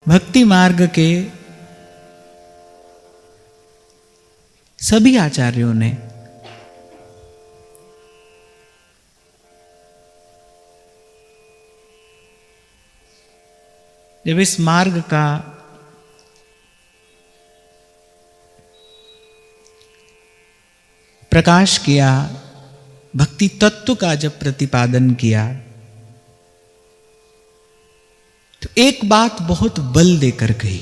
भक्ति मार्ग के सभी आचार्यों ने जब इस मार्ग का प्रकाश किया, भक्ति तत्व का जब प्रतिपादन किया, तो एक बात बहुत बल देकर कही।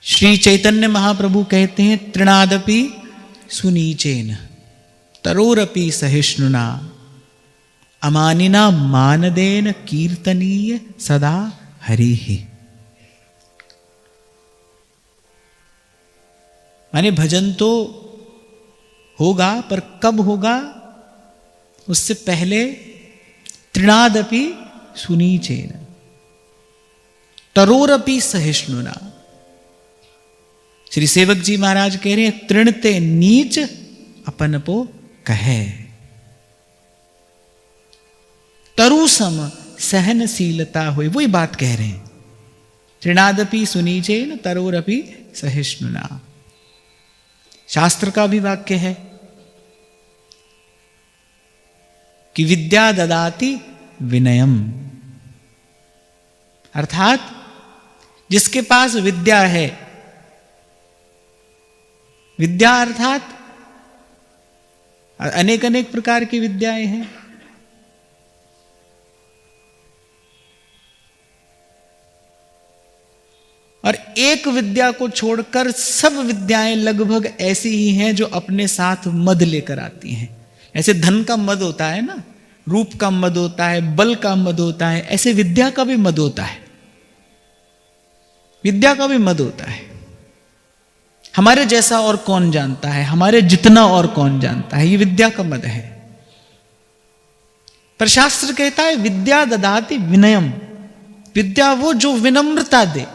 श्री चैतन्य महाप्रभु कहते हैं, तृणादपि सुनीचेन तरोरपि सहिष्णुना अमानिना मानदेन कीर्तनीय सदा हरि ही। माने भजन तो होगा, पर कब होगा? उससे पहले तृणादपि सुनीचेन तरोरपि सहिष्णुना। श्री सेवक जी महाराज कह रहे हैं, तृणते नीच अपनपो कहे, तरु सम सहनशीलता हुई। वही बात कह रहे हैं, तृणादपि सुनीचेन तरोरपि सहिष्णुना। शास्त्र का भी वाक्य है कि विद्या ददाति विनयम, अर्थात जिसके पास विद्या है, विद्या अर्थात अनेक अनेक प्रकार की विद्याएं हैं, और एक विद्या को छोड़कर सब विद्याएं लगभग ऐसी ही हैं जो अपने साथ मद लेकर आती हैं। ऐसे धन का मद होता है ना, रूप का मद होता है, बल का मद होता है, ऐसे विद्या का भी मद होता है, विद्या का भी मद होता है। हमारे जैसा और कौन जानता है, हमारे जितना और कौन जानता है, ये विद्या का मद है। पर शास्त्र कहता है विद्या ददाति विनयम, विद्या वो जो विनम्रता दे।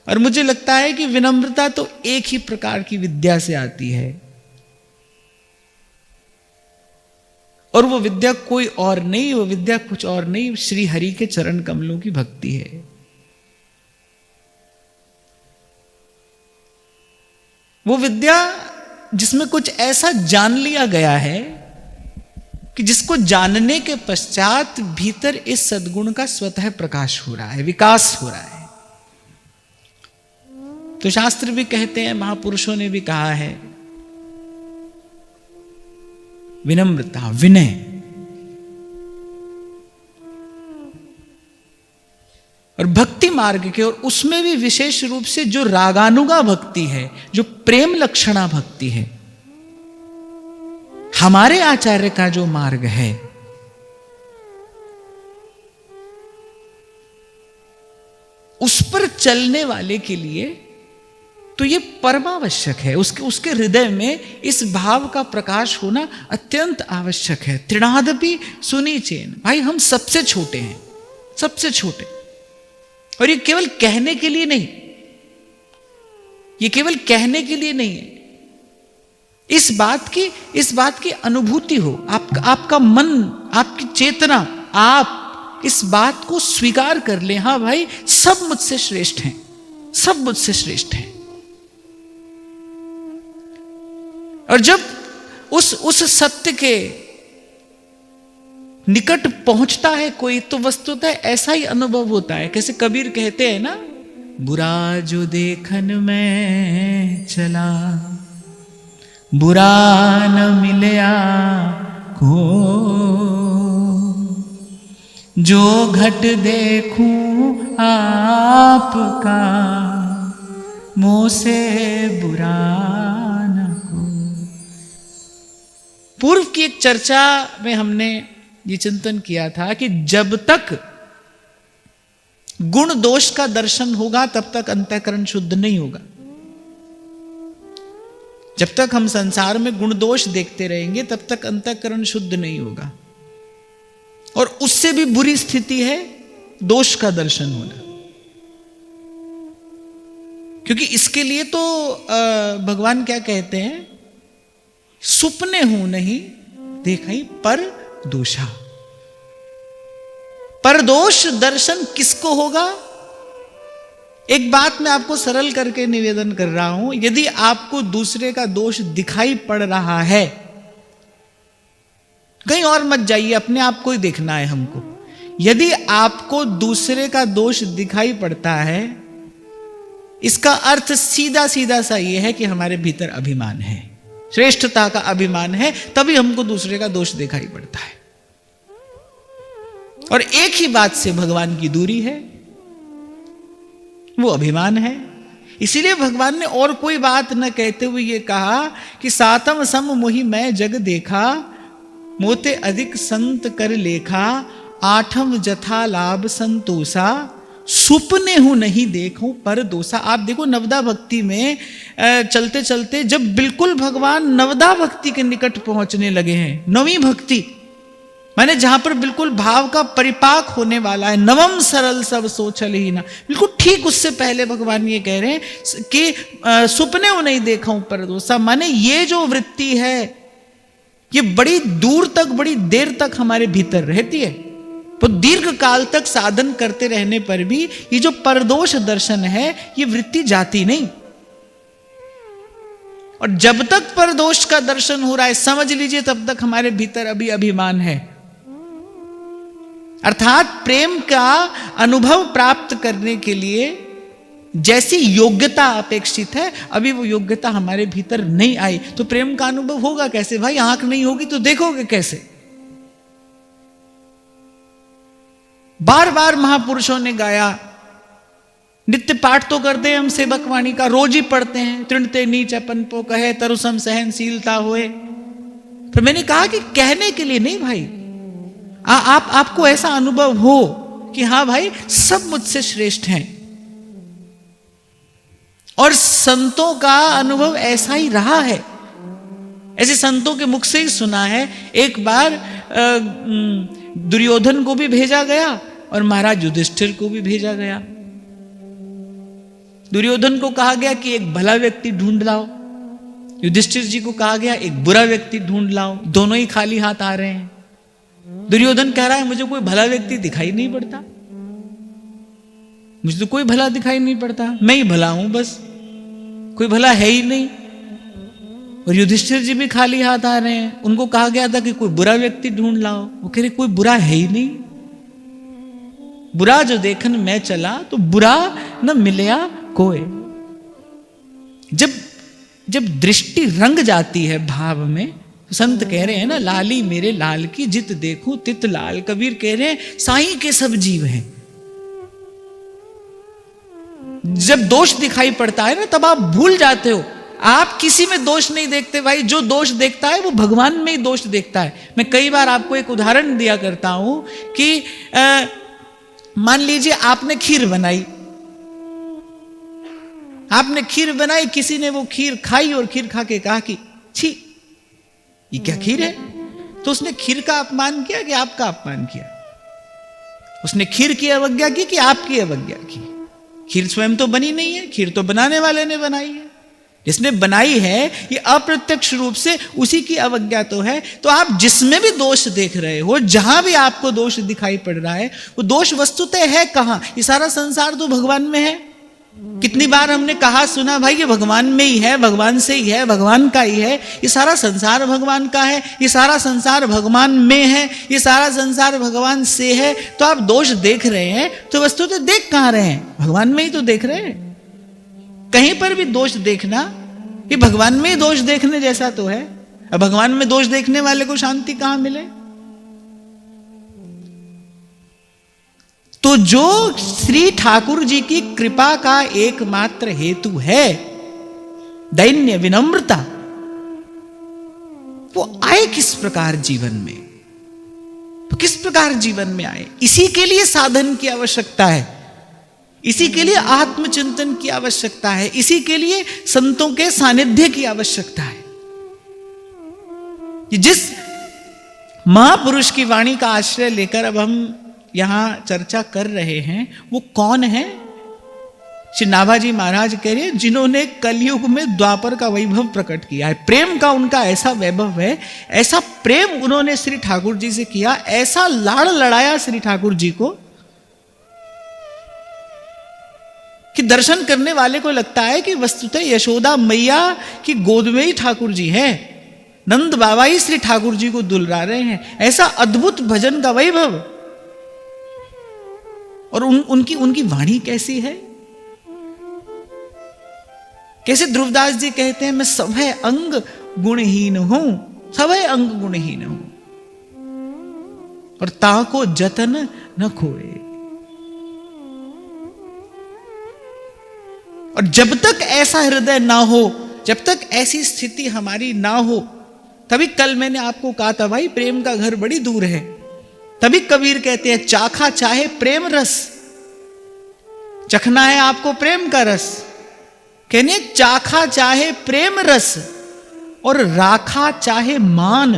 और मुझे लगता है कि विनम्रता तो एक ही प्रकार की विद्या से आती है, और वो विद्या कोई और नहीं, वो विद्या कुछ और नहीं, श्री हरि के चरण कमलों की भक्ति है। वो विद्या जिसमें कुछ ऐसा जान लिया गया है कि जिसको जानने के पश्चात भीतर इस सद्गुण का स्वतः प्रकाश हो रहा है, विकास हो रहा है। तो शास्त्र भी कहते हैं, महापुरुषों ने भी कहा है, विनम्रता, विनय। और भक्ति मार्ग के, और उसमें भी विशेष रूप से जो रागानुगा भक्ति है, जो प्रेम लक्षणा भक्ति है, हमारे आचार्य का जो मार्ग है, उस पर चलने वाले के लिए तो ये परमावश्यक है। उसके हृदय में इस भाव का प्रकाश होना अत्यंत आवश्यक है। तृणादपि सुनीचेन, भाई हम सबसे छोटे हैं, सबसे छोटे। और ये केवल कहने के लिए नहीं, ये केवल कहने के लिए नहीं है, इस बात की अनुभूति हो, आपका मन, आपकी चेतना, आप इस बात को स्वीकार कर ले, हाँ भाई सब मुझसे श्रेष्ठ हैं, सब मुझसे श्रेष्ठ हैं। और जब उस सत्य के निकट पहुंचता है कोई, तो वस्तुतः ऐसा ही अनुभव होता है। कैसे कबीर कहते हैं ना, बुरा जो देखन में चला, बुरा न मिलया को, जो घट देखूं आपका, मोह से बुरा न को। पूर्व की एक चर्चा में हमने ये चिंतन किया था कि जब तक गुण दोष का दर्शन होगा तब तक अंतःकरण शुद्ध नहीं होगा। जब तक हम संसार में गुण दोष देखते रहेंगे तब तक अंतःकरण शुद्ध नहीं होगा। और उससे भी बुरी स्थिति है दोष का दर्शन होना, क्योंकि इसके लिए तो भगवान क्या कहते हैं, सुपने हूं नहीं देखई पर दोषा। परदोष दर्शन किसको होगा? एक बात मैं आपको सरल करके निवेदन कर रहा हूं, यदि आपको दूसरे का दोष दिखाई पड़ रहा है, कहीं और मत जाइए, अपने आप को ही देखना है हमको। यदि आपको दूसरे का दोष दिखाई पड़ता है, इसका अर्थ सीधा सीधा सा यह है कि हमारे भीतर अभिमान है, श्रेष्ठता का अभिमान है, तभी हमको दूसरे का दोष दिखाई पड़ता है। और एक ही बात से भगवान की दूरी है, वो अभिमान है। इसीलिए भगवान ने और कोई बात न कहते हुए ये कहा कि सातम सम मोहि मैं जग देखा, मोते अधिक संत कर लेखा, आठम जथा लाभ संतोषा, सुपने हूं नहीं देखूं पर दोषा। आप देखो नवदा भक्ति में चलते चलते जब बिल्कुल भगवान नवदा भक्ति के निकट पहुंचने लगे हैं, नवी भक्ति माने जहां पर बिल्कुल भाव का परिपाक होने वाला है, नवम सरल सब सोचल ही ना, बिल्कुल ठीक उससे पहले भगवान ये कह रहे हैं कि सुपने वो नहीं देखा हूं पर दोषा। माने ये जो वृत्ति है ये बड़ी दूर तक, बड़ी देर तक हमारे भीतर रहती है, तो दीर्घ काल तक साधन करते रहने पर भी ये जो परदोष दर्शन है ये वृत्ति जाती नहीं। और जब तक परदोष का दर्शन हो रहा है, समझ लीजिए तब तक हमारे भीतर अभी अभिमान है। अर्थात प्रेम का अनुभव प्राप्त करने के लिए जैसी योग्यता अपेक्षित है, अभी वो योग्यता हमारे भीतर नहीं आई, तो प्रेम का अनुभव होगा कैसे भाई? आंख नहीं होगी तो देखोगे कैसे? बार बार महापुरुषों ने गाया, नित्य पाठ तो करते हैं हम सेवक वाणी का, रोज ही पढ़ते हैं, तृणते नीच अपन पो कहे तरुसम सहनशीलता होए। पर मैंने कहा कि कहने के लिए नहीं भाई, आपको ऐसा अनुभव हो कि हाँ भाई सब मुझसे श्रेष्ठ हैं। और संतों का अनुभव ऐसा ही रहा है, ऐसे संतों के मुख से ही सुना है। एक बार दुर्योधन को भी भेजा गया और महाराज युधिष्ठिर को भी भेजा गया। दुर्योधन को कहा गया कि एक भला व्यक्ति ढूंढ लाओ, युधिष्ठिर जी को कहा गया एक बुरा व्यक्ति ढूंढ लाओ, दोनों ही खाली हाथ आ रहे हैं। दुर्योधन कह रहा है मुझे कोई भला व्यक्ति दिखाई नहीं पड़ता, मुझे तो कोई भला दिखाई नहीं पड़ता, मैं ही भला हूं बस, कोई भला है ही नहीं। और युधिष्ठिर जी भी खाली हाथ आ रहे हैं, उनको कहा गया था कि कोई बुरा व्यक्ति ढूंढ लाओ, वो कह रहे कोई बुरा है ही नहीं, बुरा जो देखन मैं चला तो बुरा न मिलया कोई। जब दृष्टि रंग जाती है भाव में, संत कह रहे हैं ना, लाली मेरे लाल की जित देखूं तित लाल। कबीर कह रहे हैं साईं के सब जीव हैं। जब दोष दिखाई पड़ता है ना, तब आप भूल जाते हो, आप किसी में दोष नहीं देखते भाई, जो दोष देखता है वो भगवान में ही दोष देखता है। मैं कई बार आपको एक उदाहरण दिया करता हूं कि मान लीजिए आपने खीर बनाई, किसी ने वो खीर खाई और खीर खा के कहा कि छी ये क्या खीर है, तो उसने खीर का अपमान किया कि आपका अपमान किया? उसने खीर की अवज्ञा की कि आपकी अवज्ञा की? खीर स्वयं तो बनी नहीं है, खीर तो बनाने वाले ने बनाई है। जिसने बनाई है ये अप्रत्यक्ष रूप से उसी की अवज्ञा तो है। तो आप जिसमें भी दोष देख रहे हो, जहां भी आपको दोष दिखाई पड़ रहा है, वो दोष वस्तुतः है कहां? ये सारा संसार तो भगवान में है। कितनी बार हमने कहा सुना भाई ये भगवान में ही है, भगवान से ही है, भगवान का ही है, ये सारा संसार भगवान का है, ये सारा संसार भगवान में है, ये सारा संसार भगवान से है। तो आप दोष देख रहे हैं तो वस्तु तो देख कहां रहे हैं? भगवान में ही तो देख रहे हैं। कहीं पर भी दोष देखना ये भगवान में ही दोष देखने जैसा तो है। अब भगवान में दोष देखने वाले को शांति कहां मिले? तो जो श्री ठाकुर जी की कृपा का एकमात्र हेतु है दैन्य विनम्रता, वो आए किस प्रकार जीवन में, तो किस प्रकार जीवन में आए? इसी के लिए साधन की आवश्यकता है, इसी के लिए आत्मचिंतन की आवश्यकता है, इसी के लिए संतों के सानिध्य की आवश्यकता है। जिस महापुरुष की वाणी का आश्रय लेकर अब हम यहां चर्चा कर रहे हैं वो कौन है? श्री नाभाजी महाराज कह रहे हैं जिन्होंने कलयुग में द्वापर का वैभव प्रकट किया है, प्रेम का उनका ऐसा वैभव है, ऐसा प्रेम उन्होंने श्री ठाकुर जी से किया, ऐसा लाड़ लड़ाया श्री ठाकुर जी को कि दर्शन करने वाले को लगता है कि वस्तुतः यशोदा मैया की गोद में ही ठाकुर जी हैं, नंद बाबा ही श्री ठाकुर जी को दुलरा रहे हैं। ऐसा अद्भुत भजन का वैभव। और उनकी वाणी कैसी है, कैसे ध्रुवदास जी कहते हैं मैं सभय अंग गुणहीन हूं, सभय अंग गुणहीन हूं और ताको जतन न खोए। और जब तक ऐसा हृदय ना हो, जब तक ऐसी स्थिति हमारी ना हो, तभी कल मैंने आपको कहा था भाई प्रेम का घर बड़ी दूर है। तभी कबीर कहते हैं चाखा चाहे प्रेम रस, चखना है आपको प्रेम का रस, कहने चाखा चाहे प्रेम रस और राखा चाहे मान।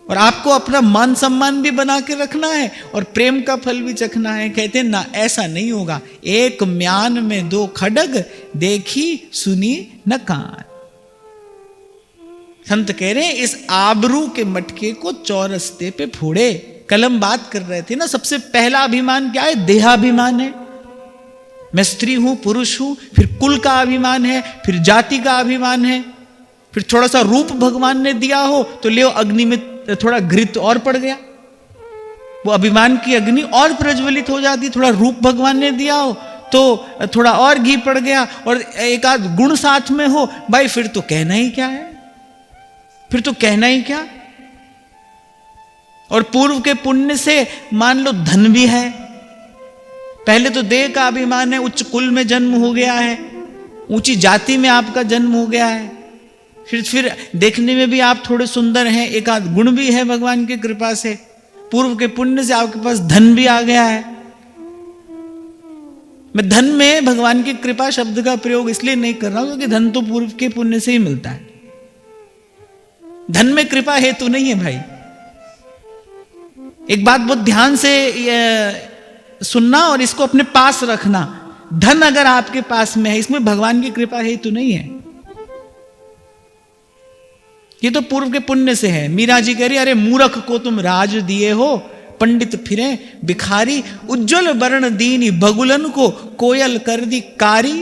और आपको अपना मान सम्मान भी बना के रखना है और प्रेम का फल भी चखना है। कहते हैं ना ऐसा नहीं होगा, एक म्यान में दो खड्ग देखी सुनी न कान। संत कह रहे हैं इस आबरू के मटके को चौरस्ते पे फोड़े। कल हम बात कर रहे थे ना, सबसे पहला अभिमान क्या है, देहाभिमान है। मैं स्त्री हूं पुरुष हूं, फिर कुल का अभिमान है, फिर जाति का अभिमान है, फिर थोड़ा सा रूप भगवान ने दिया हो तो ले अग्नि में थोड़ा घृत और पड़ गया, वो अभिमान की अग्नि और प्रज्वलित हो जाती। थोड़ा रूप भगवान ने दिया हो तो थोड़ा और घी पड़ गया, और एक आध गुण साथ में हो भाई फिर तो कहना ही क्या है, फिर तो कहना ही क्या। और पूर्व के पुण्य से मान लो धन भी है, पहले तो देह का अभिमान है, उच्च कुल में जन्म हो गया है, ऊंची जाति में आपका जन्म हो गया है, फिर देखने में भी आप थोड़े सुंदर हैं, एक आध गुण भी है भगवान की कृपा से, पूर्व के पुण्य से आपके पास धन भी आ गया है। मैं धन में भगवान की कृपा शब्द का प्रयोग इसलिए नहीं कर रहा हूं क्योंकि धन तो पूर्व के पुण्य से ही मिलता है, धन में कृपा हेतु नहीं है भाई। एक बात बहुत ध्यान से सुनना और इसको अपने पास रखना, धन अगर आपके पास में है इसमें भगवान की कृपा हेतु नहीं है, ये तो पूर्व के पुण्य से है। मीरा जी कह रही अरे मूर्ख को तुम राज दिए हो, पंडित फिरे भिखारी, उज्जवल वर्ण दीनी बगुलन को कोयल कर दी कारी,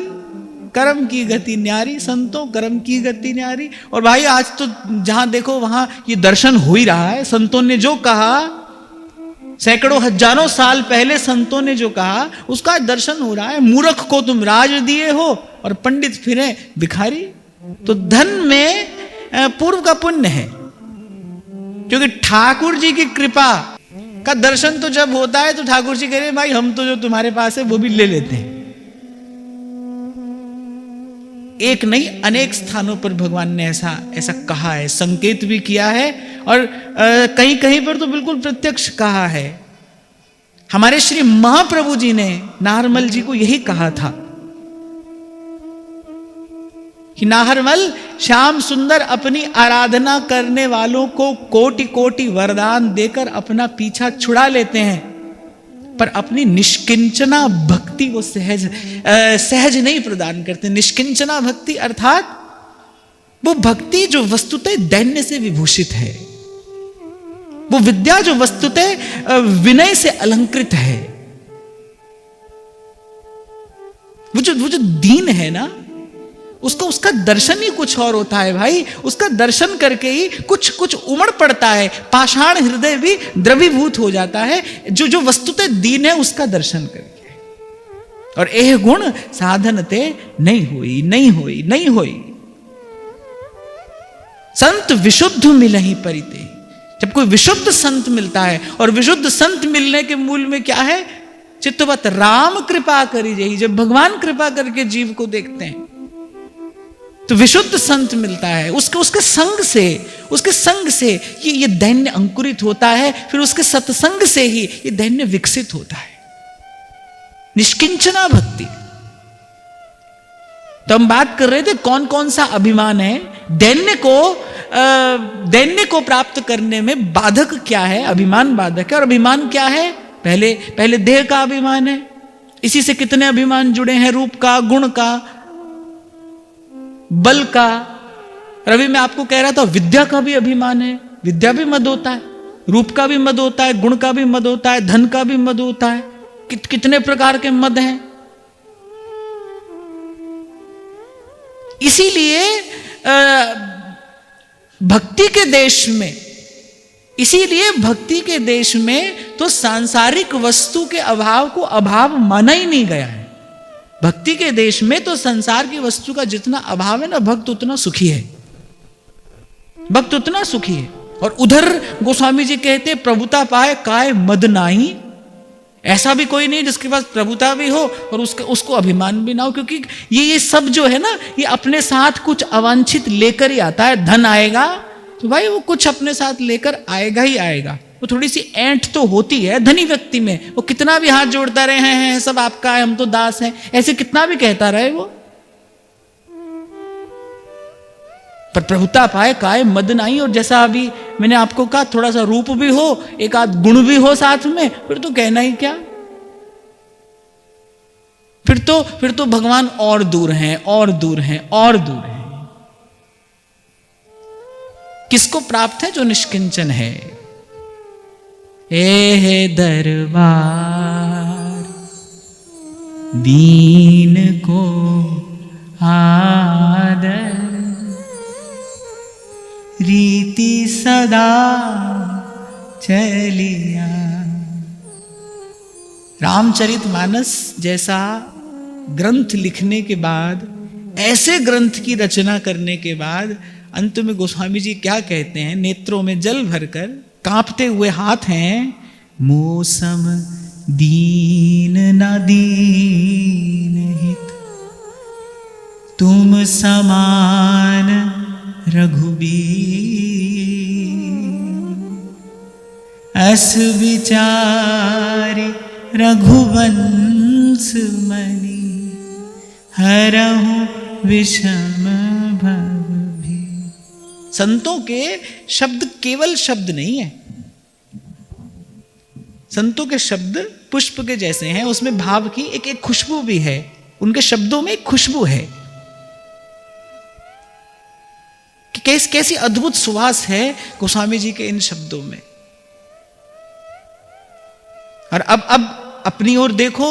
कर्म की गति न्यारी संतों कर्म की गति न्यारी। और भाई आज तो जहां देखो वहां ये दर्शन हो ही रहा है। संतों ने जो कहा, सैकड़ों हजारों साल पहले संतों ने जो कहा उसका दर्शन हो रहा है। मूर्ख को तुम राज दिए हो और पंडित फिरे भिखारी। तो धन में पूर्व का पुण्य है, क्योंकि ठाकुर जी की कृपा का दर्शन तो जब होता है तो ठाकुर जी कह रहे भाई हम तो जो तुम्हारे पास है वो भी ले लेते हैं। एक नहीं अनेक स्थानों पर भगवान ने ऐसा कहा है, संकेत भी किया है, और कहीं कहीं पर तो बिल्कुल प्रत्यक्ष कहा है। हमारे श्री महाप्रभु जी ने नाहरमल जी को यही कहा था कि नाहरमल श्याम सुंदर अपनी आराधना करने वालों को कोटि कोटि वरदान देकर अपना पीछा छुड़ा लेते हैं, पर अपनी निष्किंचना भक्ति वो सहज नहीं प्रदान करते। निष्किंचना भक्ति अर्थात वो भक्ति जो वस्तुतः दैन्य से विभूषित है, वो विद्या जो वस्तुतः विनय से अलंकृत है। वो जो दीन है ना, उसका दर्शन ही कुछ और होता है भाई। उसका दर्शन करके ही कुछ उमड़ पड़ता है, पाषाण हृदय भी द्रवीभूत हो जाता है जो वस्तुतः दीन है उसका दर्शन करके। और एह गुण साधन ते नहीं होई। संत विशुद्ध मिलहि परिते। जब कोई विशुद्ध संत मिलता है, और विशुद्ध संत मिलने के मूल में क्या है, चित्तवत राम कृपा करी जही। जब भगवान कृपा करके जीव को देखते हैं तो विशुद्ध संत मिलता है, उसके संग से ये दैन्य अंकुरित होता है, फिर उसके सत्संग से ही ये दैन्य विकसित होता है। निष्किंचना भक्ति। तो हम बात कर रहे थे कौन कौन सा अभिमान है, दैन्य को प्राप्त करने में बाधक क्या है। अभिमान बाधक है। और अभिमान क्या है, पहले देह का अभिमान है, इसी से कितने अभिमान जुड़े हैं, रूप का, गुण का, बल का। रवि मैं आपको कह रहा था विद्या का भी अभिमान है, विद्या भी मद होता है, रूप का भी मद होता है, गुण का भी मद होता है, धन का भी मद होता है। कितने प्रकार के मद हैं। इसीलिए भक्ति के देश में, इसीलिए भक्ति के देश में तो सांसारिक वस्तु के अभाव को अभाव माना ही नहीं गया है। भक्ति के देश में तो संसार की वस्तु का जितना अभाव है ना, भक्त उतना सुखी है, भक्त उतना सुखी है। और उधर गोस्वामी जी कहते प्रभुता पाए काय मद नाही। ऐसा भी कोई नहीं जिसके पास प्रभुता भी हो और उसको अभिमान भी ना हो, क्योंकि ये सब जो है ना, ये अपने साथ कुछ अवांछित लेकर ही आता है। धन आएगा तो भाई वो कुछ अपने साथ लेकर आएगा ही आएगा। वो थोड़ी सी ऐंठ तो होती है धनी व्यक्ति में, वो कितना भी हाथ जोड़ता रहे हैं सब आपका है, हम तो दास हैं, ऐसे कितना भी कहता रहे वो, पर प्रभुता पाए काय मद नहीं। और जैसा अभी मैंने आपको कहा, थोड़ा सा रूप भी हो, एक आध गुण भी हो साथ में, फिर तो कहना ही क्या, फिर तो भगवान और दूर हैं, और दूर हैं, और दूर हैं। किसको प्राप्त है? जो निष्किंचन है। ए दरबार दीन को आदर, रीति सदा चलिया। रामचरितमानस जैसा ग्रंथ लिखने के बाद, ऐसे ग्रंथ की रचना करने के बाद अंत में गोस्वामी जी क्या कहते हैं, नेत्रों में जल भरकर, कांपते हुए हाथ हैं, मौसम दीन न दीन हित, तुम समान रघुबीर, अस विचारे रघुवंश मणि, हरहु विषम भव भी। संतों के शब्द केवल शब्द नहीं है, संतों के शब्द पुष्प के जैसे हैं, उसमें भाव की एक खुशबू भी है, उनके शब्दों में एक खुशबू है कि कैसी अद्भुत सुवास है गोस्वामी जी के इन शब्दों में। और अब अपनी ओर देखो,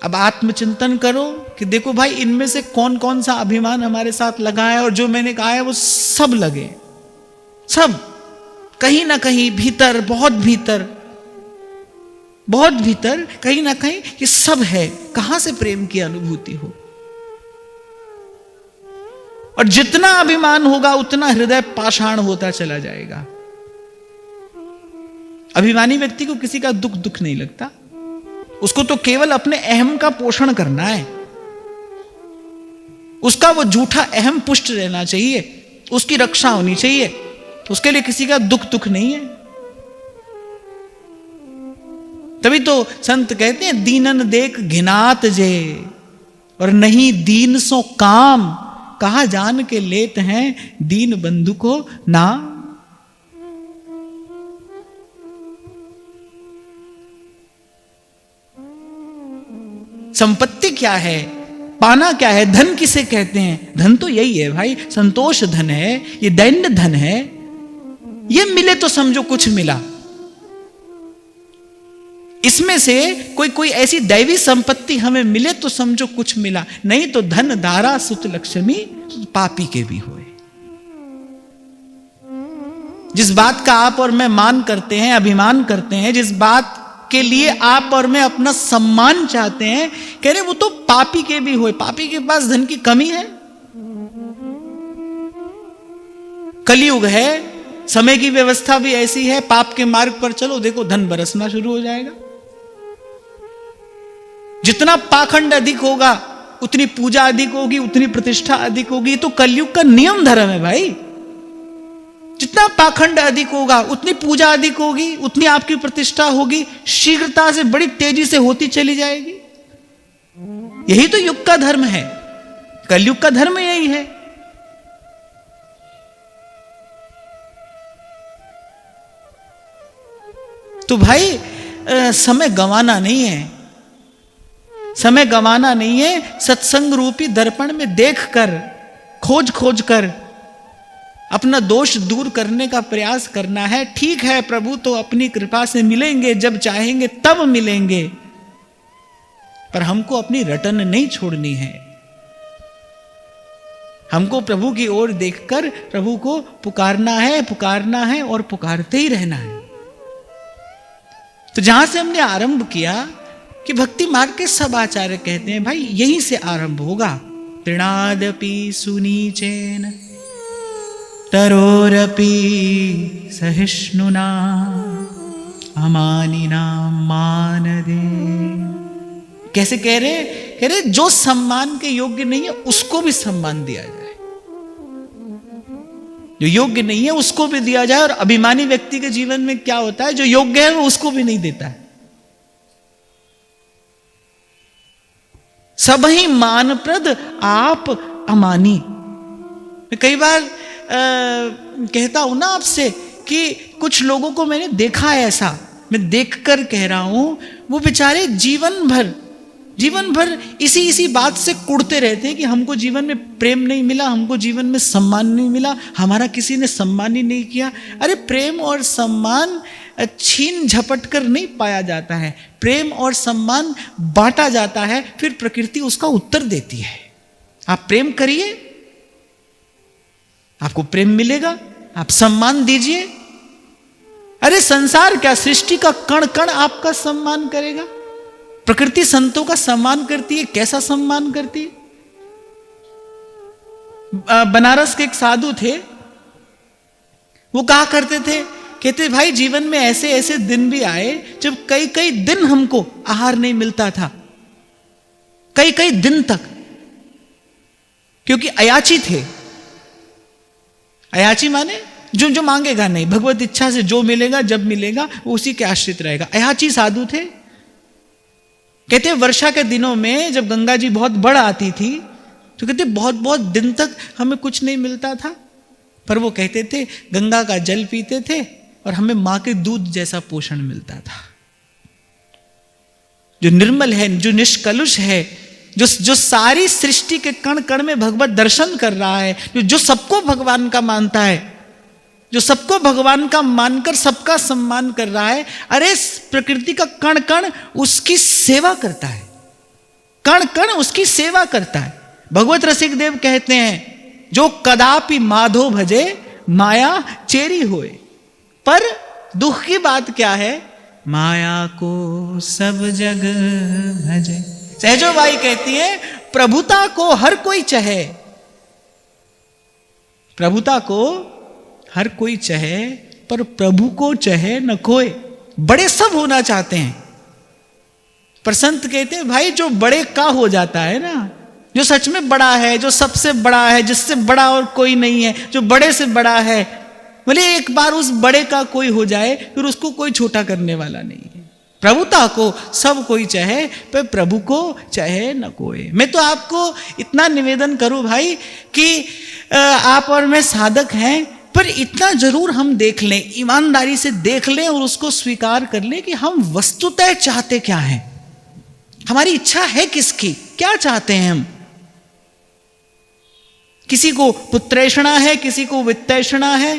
अब आत्मचिंतन करो कि देखो भाई इनमें से कौन कौन सा अभिमान हमारे साथ लगा है, और जो मैंने कहा है वो सब लगे, सब कहीं ना कहीं भीतर, बहुत भीतर, बहुत भीतर कहीं ना कहीं ये सब है। कहां से प्रेम की अनुभूति हो। और जितना अभिमान होगा उतना हृदय पाषाण होता चला जाएगा। अभिमानी व्यक्ति को किसी का दुख नहीं लगता, उसको तो केवल अपने अहम का पोषण करना है, उसका वो झूठा अहम पुष्ट रहना चाहिए, उसकी रक्षा होनी चाहिए, उसके लिए किसी का दुख नहीं है। तभी तो संत कहते हैं दीनन देख घिनात जे, और नहीं दीन सो काम, कहा जान के लेत हैं दीन बंधु को नाम। संपत्ति क्या है, पाना क्या है, धन किसे कहते हैं? धन तो यही है भाई, संतोष धन है, ये दैन्य धन है। ये मिले तो समझो कुछ मिला। इसमें से कोई ऐसी दैवी संपत्ति हमें मिले तो समझो कुछ मिला, नहीं तो धन दारा सुत लक्ष्मी पापी के भी होए। जिस बात का आप और मैं मान करते हैं, अभिमान करते हैं, जिस बात के लिए आप और मैं अपना सम्मान चाहते हैं, कह रहे वो तो पापी के भी होए। पापी के पास धन की कमी है? कलयुग है, समय की व्यवस्था भी ऐसी है, पाप के मार्ग पर चलो, देखो धन बरसना शुरू हो जाएगा। जितना पाखंड अधिक होगा उतनी पूजा अधिक होगी, उतनी प्रतिष्ठा अधिक होगी। तो कलयुग का नियम धर्म है भाई। जितना पाखंड अधिक होगा उतनी पूजा अधिक होगी, उतनी आपकी प्रतिष्ठा होगी, शीघ्रता से बड़ी तेजी से होती चली जाएगी। यही तो युग का धर्म है, कलयुग का धर्म यही है। तो भाई समय गंवाना नहीं है, समय गंवाना नहीं है, सत्संग रूपी दर्पण में देखकर, खोज खोज कर अपना दोष दूर करने का प्रयास करना है। ठीक है, प्रभु तो अपनी कृपा से मिलेंगे, जब चाहेंगे तब मिलेंगे, पर हमको अपनी रटन नहीं छोड़नी है। हमको प्रभु की ओर देखकर प्रभु को पुकारना है और पुकारते ही रहना है। तो जहां से हमने आरंभ किया कि भक्ति मार्ग के सब आचार्य कहते हैं भाई यहीं से आरंभ होगा। तृणादपि सुनीचेन तरोरपि सहिष्णुना अमानिना मानदे। कैसे कह रहे जो सम्मान के योग्य नहीं है उसको भी सम्मान दिया जाए, जो योग्य नहीं है उसको भी दिया जाए। और अभिमानी व्यक्ति के जीवन में क्या होता है, जो योग्य है वो उसको भी नहीं देता है। सब ही मानप्रद आप अमानी। मैं कई बार कहता हूं ना आपसे कि कुछ लोगों को मैंने देखा है, ऐसा मैं देखकर कह रहा हूं, वो बेचारे जीवन भर इसी बात से कुड़ते रहते हैं कि हमको जीवन में प्रेम नहीं मिला, हमको जीवन में सम्मान नहीं मिला, हमारा किसी ने सम्मान ही नहीं किया। अरे प्रेम और सम्मान छीन झपट कर नहीं पाया जाता है, प्रेम और सम्मान बांटा जाता है, फिर प्रकृति उसका उत्तर देती है। आप प्रेम करिए, आपको प्रेम मिलेगा, आप सम्मान दीजिए। अरे संसार क्या, सृष्टि का कण कण आपका सम्मान करेगा। प्रकृति संतों का सम्मान करती है, कैसा सम्मान करती है। बनारस के एक साधु थे, वो कहा करते थे, कहते भाई जीवन में ऐसे ऐसे दिन भी आए जब कई कई दिन हमको आहार नहीं मिलता था, कई कई दिन तक, क्योंकि अयाची थे। अयाची माने जो मांगेगा नहीं, भगवत इच्छा से जो मिलेगा जब मिलेगा वो उसी के आश्रित रहेगा। अयाची साधु थे। कहते वर्षा के दिनों में जब गंगा जी बहुत बढ़ आती थी तो कहते बहुत बहुत दिन तक हमें कुछ नहीं मिलता था, पर वो कहते थे गंगा का जल पीते थे और हमें मां के दूध जैसा पोषण मिलता था, जो निर्मल है, जो निष्कलुष है, जो सारी सृष्टि के कण कण में भगवत दर्शन कर रहा है, जो सबको भगवान का मानता है, जो सबको भगवान का मानकर सबका सम्मान कर रहा है। अरे प्रकृति का कण कण उसकी सेवा करता है, कण कण उसकी सेवा करता है। भगवत रसिक देव कहते हैं जो कदापि माधो भजे माया चेरी होए। पर दुख की बात क्या है, माया को सब जग भजे। सहजो बाई कहती है प्रभुता को हर कोई चाहे, प्रभुता को हर कोई चाहे, पर प्रभु को चाहे न कोई। बड़े सब होना चाहते हैं, पर संत कहते हैं भाई जो बड़े का हो जाता है ना, जो सच में बड़ा है, जो सबसे बड़ा है, जिससे बड़ा और कोई नहीं है, जो बड़े से बड़ा है, बोले एक बार उस बड़े का कोई हो जाए फिर उसको कोई छोटा करने वाला नहीं है। प्रभुता को सब कोई चाहे, पर प्रभु को चाहे न कोई। मैं तो आपको इतना निवेदन करूं भाई कि आप और मैं साधक हैं, पर इतना जरूर हम देख लें, ईमानदारी से देख लें और उसको स्वीकार कर लें कि हम वस्तुतः चाहते क्या हैं, हमारी इच्छा है किसकी, क्या चाहते हैं हम। किसी को पुत्रेषणा है, किसी को वित्तेषणा है,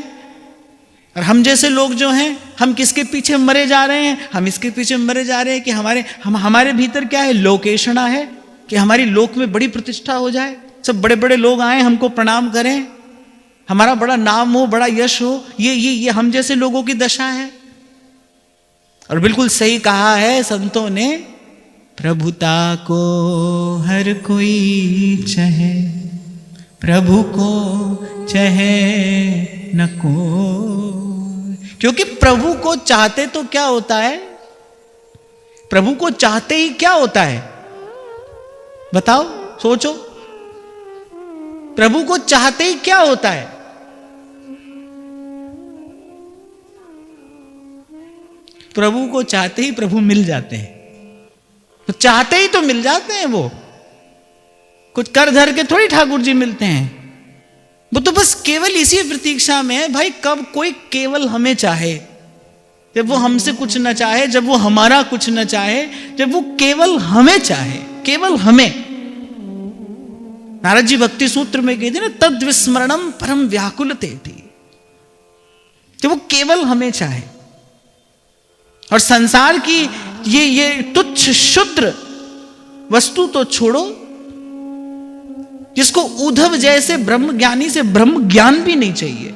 और हम जैसे लोग जो हैं हम किसके पीछे मरे जा रहे हैं, हम इसके पीछे मरे जा रहे हैं कि हमारे भीतर क्या है, लोकेषणा है, कि हमारी लोक में बड़ी प्रतिष्ठा हो जाए, सब बड़े बड़े लोग आए हमको प्रणाम करें, हमारा बड़ा नाम हो, बड़ा यश हो। ये हम जैसे लोगों की दशा है। और बिल्कुल सही कहा है संतों ने, प्रभुता को हर कोई चाहे, प्रभु को चाहे न कोई। क्योंकि प्रभु को चाहते तो क्या होता है, प्रभु को चाहते ही क्या होता है, बताओ, सोचो, प्रभु को चाहते ही क्या होता है। प्रभु को चाहते ही प्रभु मिल जाते हैं, तो चाहते ही तो मिल जाते हैं। वो कुछ कर धर के थोड़ी ठाकुर जी मिलते हैं, वो तो बस केवल इसी प्रतीक्षा में है भाई कब कोई केवल हमें चाहे, जब वो हमसे कुछ न चाहे, जब वो हमारा कुछ न चाहे, जब वो केवल हमें चाहे। केवल हमें, नारद जी भक्ति सूत्र में कहते ना, तद विस्मरणम परम व्याकुलते थी, कि वो केवल हमें चाहे और संसार की ये तुच्छ क्षुद्र वस्तु तो छोड़ो, जिसको उद्धव जैसे ब्रह्म ज्ञानी से ब्रह्म ज्ञान भी नहीं चाहिए।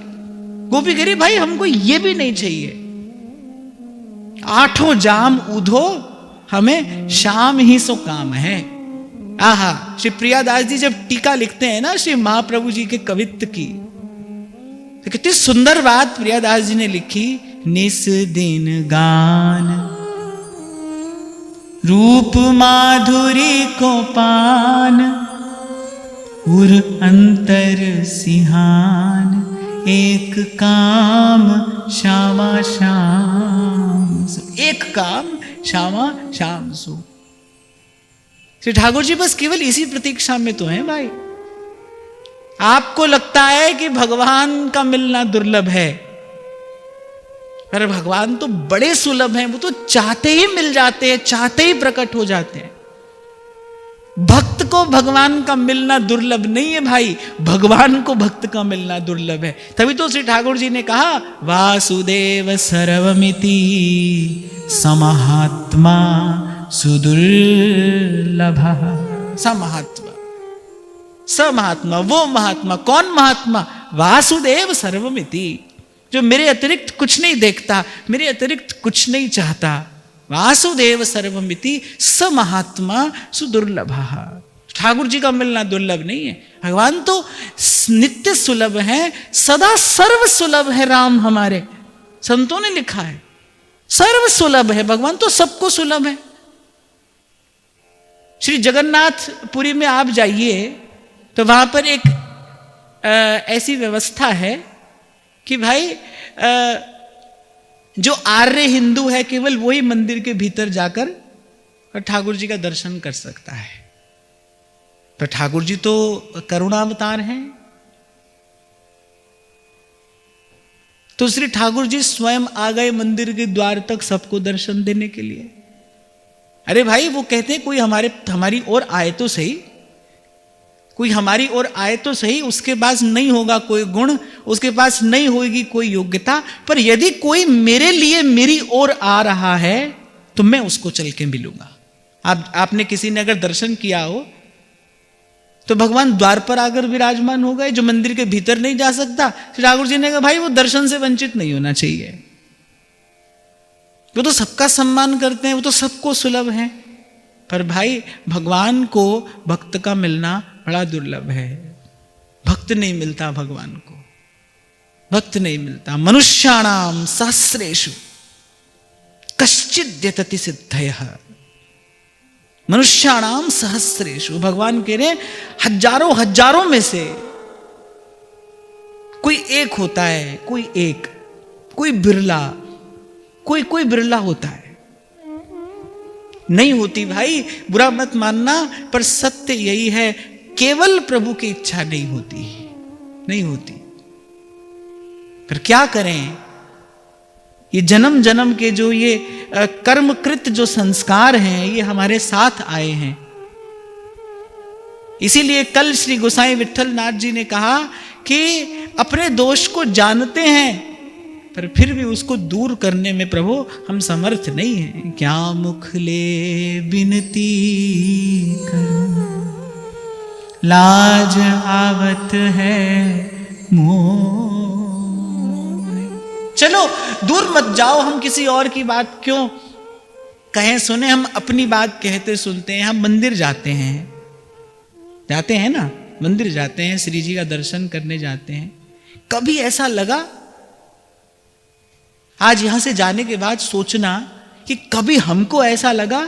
गोपी कह रही भाई हमको ये भी नहीं चाहिए, 8 जाम उधो हमें शाम ही सो काम है। आहा, श्री प्रियादास जी जब टीका लिखते हैं ना श्री महाप्रभु जी के कवित्व की, तो कितनी सुंदर बात प्रियादास जी ने लिखी। निस दिन गान रूप माधुरी को पान, उर अंतर सिहान, एक काम श्यामा श्याम सो, एक काम श्यामा श्याम सो। श्री ठाकुर जी बस केवल इसी प्रतीक्षा में तो हैं भाई। आपको लगता है कि भगवान का मिलना दुर्लभ है, पर भगवान तो बड़े सुलभ हैं, वो तो चाहते ही मिल जाते हैं, चाहते ही प्रकट हो जाते हैं। भक्त को भगवान का मिलना दुर्लभ नहीं है भाई, भगवान को भक्त का मिलना दुर्लभ है। तभी तो श्री ठाकुर जी ने कहा वासुदेव सर्वमिति समहात्मा सुदुर्लभ। समहात्मा, समहात्मा, वो महात्मा, कौन महात्मा? वासुदेव सर्वमिति, जो मेरे अतिरिक्त कुछ नहीं देखता, मेरे अतिरिक्त कुछ नहीं चाहता। वासुदेव सर्वमिति स महात्मा सुदुर्लभ। ठाकुर जी का मिलना दुर्लभ नहीं है, भगवान तो नित्य सुलभ है, सदा सर्व सुलभ है। राम हमारे संतों ने लिखा है सर्व सुलभ है, भगवान तो सबको सुलभ है। श्री जगन्नाथपुरी में आप जाइए तो वहां पर एक ऐसी व्यवस्था है कि भाई जो आर्य हिंदू है केवल वही मंदिर के भीतर जाकर ठाकुर जी का दर्शन कर सकता है। तो ठाकुर जी तो करुणावतार हैं, तो श्री ठाकुर जी स्वयं आ गए मंदिर के द्वार तक सबको दर्शन देने के लिए। अरे भाई वो कहते हैं कोई हमारी ओर आए तो सही, कोई हमारी ओर आए तो सही, उसके पास नहीं होगा कोई गुण, उसके पास नहीं होगी कोई योग्यता, पर यदि कोई मेरे लिए मेरी ओर आ रहा है तो मैं उसको चल के मिलूंगा। आपने किसी ने अगर दर्शन किया हो तो भगवान द्वार पर आकर विराजमान हो गए, जो मंदिर के भीतर नहीं जा सकता। श्री ठाकुर जी ने कहा भाई वो दर्शन से वंचित नहीं होना चाहिए, वो तो सबका सम्मान करते हैं, वो तो सबको सुलभ है। पर भाई भगवान को भक्त का मिलना बड़ा दुर्लभ है, भक्त नहीं मिलता भगवान को, भक्त नहीं मिलता। मनुष्याणाम सहस्रेषु कश्चिद् यतति सिद्धयः, मनुष्याणाम सहस्रेषु, भगवान कह रहे हजारों हजारों में से कोई एक होता है, कोई एक, कोई बिरला, कोई बिरला होता है। नहीं होती भाई, बुरा मत मानना, पर सत्य यही है, केवल प्रभु की इच्छा नहीं होती, नहीं होती। पर क्या करें, ये जन्म जन्म के जो ये कर्मकृत जो संस्कार हैं ये हमारे साथ आए हैं। इसीलिए कल श्री गोसाई विट्ठल नाथ जी ने कहा कि अपने दोष को जानते हैं पर फिर भी उसको दूर करने में प्रभु हम समर्थ नहीं हैं। क्या मुख ले बिनती करूं, लाज आवत है मोह। चलो दूर मत जाओ, हम किसी और की बात क्यों कहें सुने, हम अपनी बात कहते सुनते हैं। हम मंदिर जाते हैं ना, मंदिर जाते हैं, श्री जी का दर्शन करने जाते हैं। कभी ऐसा लगा, आज यहां से जाने के बाद सोचना कि कभी हमको ऐसा लगा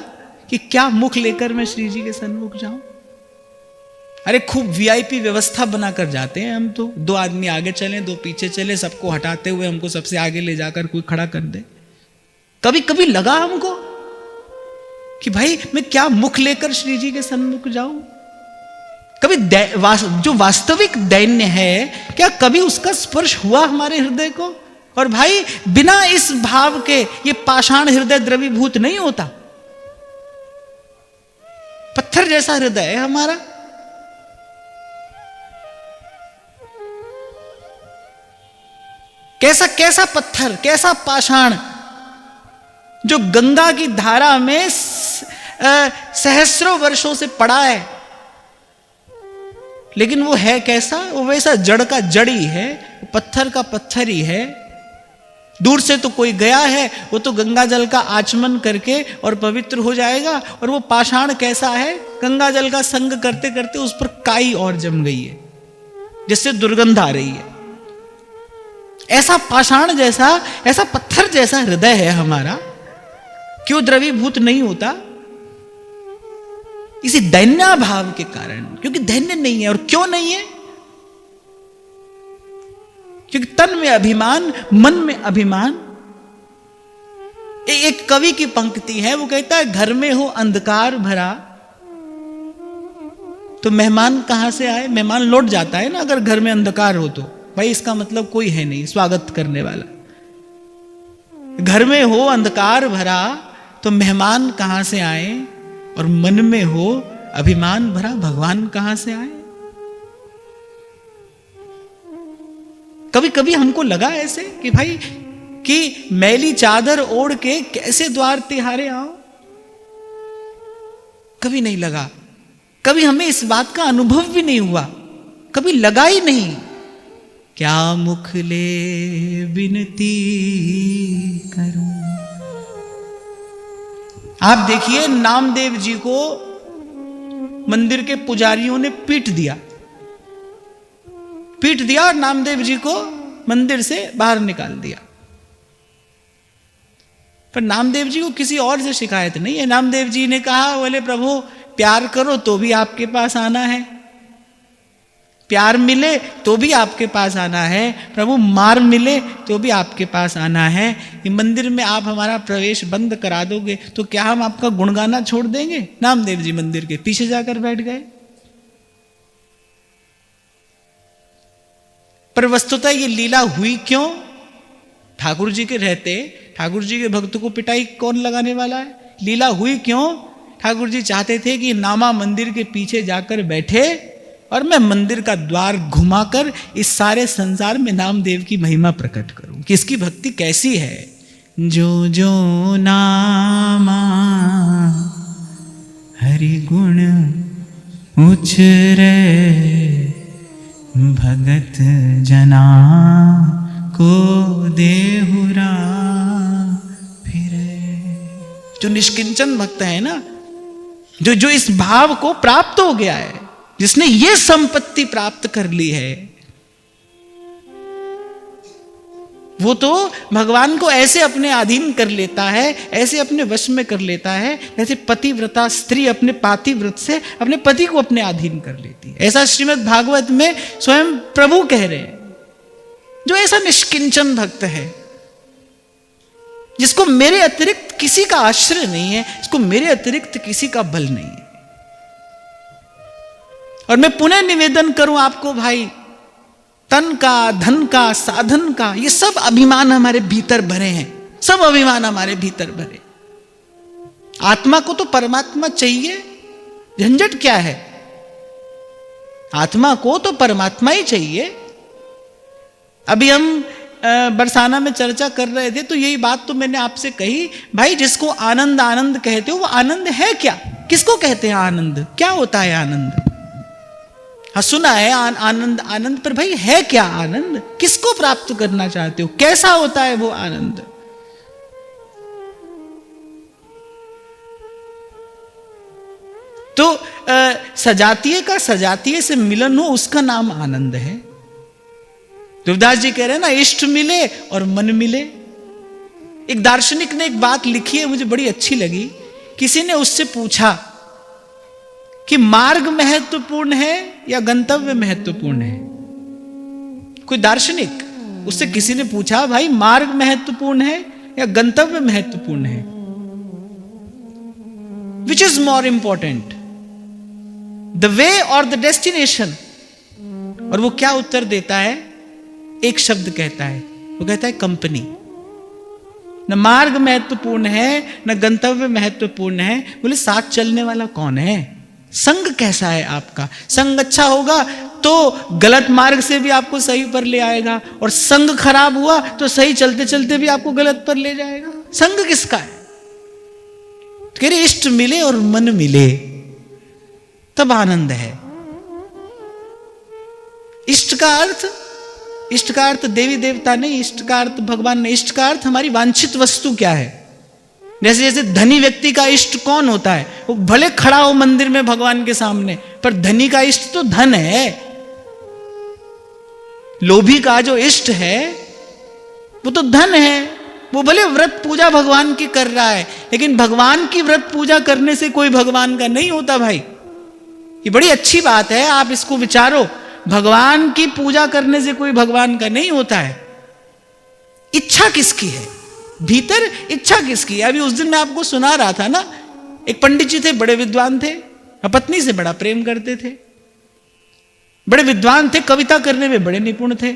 कि क्या मुख लेकर मैं श्री जी के सन्मुख जाऊं। अरे खूब वीआईपी व्यवस्था बनाकर जाते हैं हम तो, 2 आदमी आगे चले 2 पीछे चले, सबको हटाते हुए हमको सबसे आगे ले जाकर कोई खड़ा कर दे। कभी कभी लगा हमको कि भाई मैं क्या मुख लेकर श्री जी के सन्मुख जाऊं। कभी जो वास्तविक दैन्य है क्या कभी उसका स्पर्श हुआ हमारे हृदय को? और भाई बिना इस भाव के ये पाषाण हृदय द्रवीभूत नहीं होता। पत्थर पत्थर जैसा हृदय है हमारा। कैसा कैसा पत्थर, कैसा पाषाण, जो गंगा की धारा में सहस्रों वर्षों से पड़ा है, लेकिन वो है कैसा? वो वैसा जड़ का जड़ ही है, पत्थर का पत्थर ही है। दूर से तो कोई गया है, वो तो गंगा जल का आचमन करके और पवित्र हो जाएगा, और वो पाषाण कैसा है? गंगा जल का संग करते करते उस पर काई और जम गई है, जिससे दुर्गंध आ रही है। ऐसा पाषाण जैसा, ऐसा पत्थर जैसा हृदय है हमारा। क्यों द्रवीभूत नहीं होता? इसी दैन्य भाव के कारण, क्योंकि दैन्य नहीं है। और क्यों नहीं है? क्योंकि तन में अभिमान, मन में अभिमान। एक कवि की पंक्ति है, वो कहता है घर में हो अंधकार भरा तो मेहमान कहां से आए? मेहमान लौट जाता है ना अगर घर में अंधकार हो तो। भाई इसका मतलब कोई है नहीं स्वागत करने वाला। घर में हो अंधकार भरा तो मेहमान कहां से आए? और मन में हो अभिमान भरा, भगवान कहां से आए? कभी कभी हमको लगा ऐसे कि भाई कि मैली चादर ओढ़ के कैसे द्वार तिहारे आओ? कभी नहीं लगा। कभी हमें इस बात का अनुभव भी नहीं हुआ, कभी लगा ही नहीं। क्या मुख ले विनती करूं। आप देखिए नामदेव जी को मंदिर के पुजारियों ने पीट दिया और नामदेव जी को मंदिर से बाहर निकाल दिया। पर नामदेव जी को किसी और से शिकायत नहीं है। नामदेव जी ने कहा, बोले प्रभु प्यार करो तो भी आपके पास आना है, प्यार मिले तो भी आपके पास आना है, प्रभु मार मिले तो भी आपके पास आना है। ये मंदिर में आप हमारा प्रवेश बंद करा दोगे तो क्या हम आपका गुणगाना छोड़ देंगे? नामदेव जी मंदिर के पीछे जाकर बैठ गए। पर वस्तुतः ये लीला हुई क्यों? ठाकुर जी के रहते ठाकुर जी के भक्त को पिटाई कौन लगाने वाला है? लीला हुई क्यों? ठाकुर जी चाहते थे कि नामा मंदिर के पीछे जाकर बैठे और मैं मंदिर का द्वार घुमाकर इस सारे संसार में नामदेव की महिमा प्रकट करूं कि इसकी भक्ति कैसी है। जो जो नामा हरि गुण उछरे भगत जना को देहुरा फिरे। जो निष्किंचन भक्त है ना, जो इस भाव को प्राप्त हो गया है, जिसने ये संपत्ति प्राप्त कर ली है, वो तो भगवान को ऐसे अपने अधीन कर लेता है, ऐसे अपने वश में कर लेता है, जैसे पतिव्रता स्त्री अपने पातिव्रत से अपने पति को अपने अधीन कर लेती है। ऐसा श्रीमद् भागवत में स्वयं प्रभु कह रहे हैं। जो ऐसा निष्किंचन भक्त है, जिसको मेरे अतिरिक्त किसी का आश्रय नहीं है, इसको मेरे अतिरिक्त किसी का बल नहीं है। और मैं पुनः निवेदन करूं आपको भाई, तन का, धन का, साधन का, ये सब अभिमान हमारे भीतर भरे हैं, सब अभिमान हमारे भीतर भरे। आत्मा को तो परमात्मा चाहिए, झंझट क्या है? आत्मा को तो परमात्मा ही चाहिए। अभी हम बरसाना में चर्चा कर रहे थे तो यही बात तो मैंने आपसे कही, भाई जिसको आनंद आनंद कहते हो वो आनंद है क्या? किसको कहते हैं आनंद? क्या होता है आनंद? हाँ सुना है आनंद आनंद, पर भाई है क्या आनंद? किसको प्राप्त करना चाहते हो? कैसा होता है वो आनंद? तो सजातीय का सजातीय से मिलन हो उसका नाम आनंद है। देवदास जी कह रहे हैं ना, इष्ट मिले और मन मिले। एक दार्शनिक ने एक बात लिखी है, मुझे बड़ी अच्छी लगी। किसी ने उससे पूछा कि मार्ग महत्वपूर्ण है या गंतव्य महत्वपूर्ण है? कोई दार्शनिक, उससे किसी ने पूछा भाई मार्ग महत्वपूर्ण है या गंतव्य महत्वपूर्ण है? Which is more important, the way और द डेस्टिनेशन? और वो क्या उत्तर देता है? एक शब्द कहता है, वो कहता है कंपनी। न मार्ग महत्वपूर्ण है न गंतव्य महत्वपूर्ण है, बोले साथ चलने वाला कौन है? संग कैसा है आपका? संग अच्छा होगा तो गलत मार्ग से भी आपको सही पर ले आएगा, और संग खराब हुआ तो सही चलते चलते भी आपको गलत पर ले जाएगा। संग किसका है? कह रहे इष्ट मिले और मन मिले तब आनंद है। इष्ट का अर्थ देवी देवता नहीं, इष्ट का अर्थ भगवान नहीं। इष्ट का अर्थ हमारी वांछित वस्तु क्या है। जैसे जैसे धनी व्यक्ति का इष्ट कौन होता है? वो भले खड़ा हो मंदिर में भगवान के सामने, पर धनी का इष्ट तो धन है। लोभी का जो इष्ट है वो तो धन है। वो भले व्रत पूजा भगवान की कर रहा है, लेकिन भगवान की व्रत पूजा करने से कोई भगवान का नहीं होता भाई। ये बड़ी अच्छी बात है, आप इसको विचारो। भगवान की पूजा करने से कोई भगवान का नहीं होता है। इच्छा किसकी है भीतर? इच्छा किसकी है? अभी उस दिन मैं आपको सुना रहा था ना, एक पंडित जी थे, बड़े विद्वान थे, पत्नी से बड़ा प्रेम करते थे, बड़े विद्वान थे, कविता करने में बड़े निपुण थे,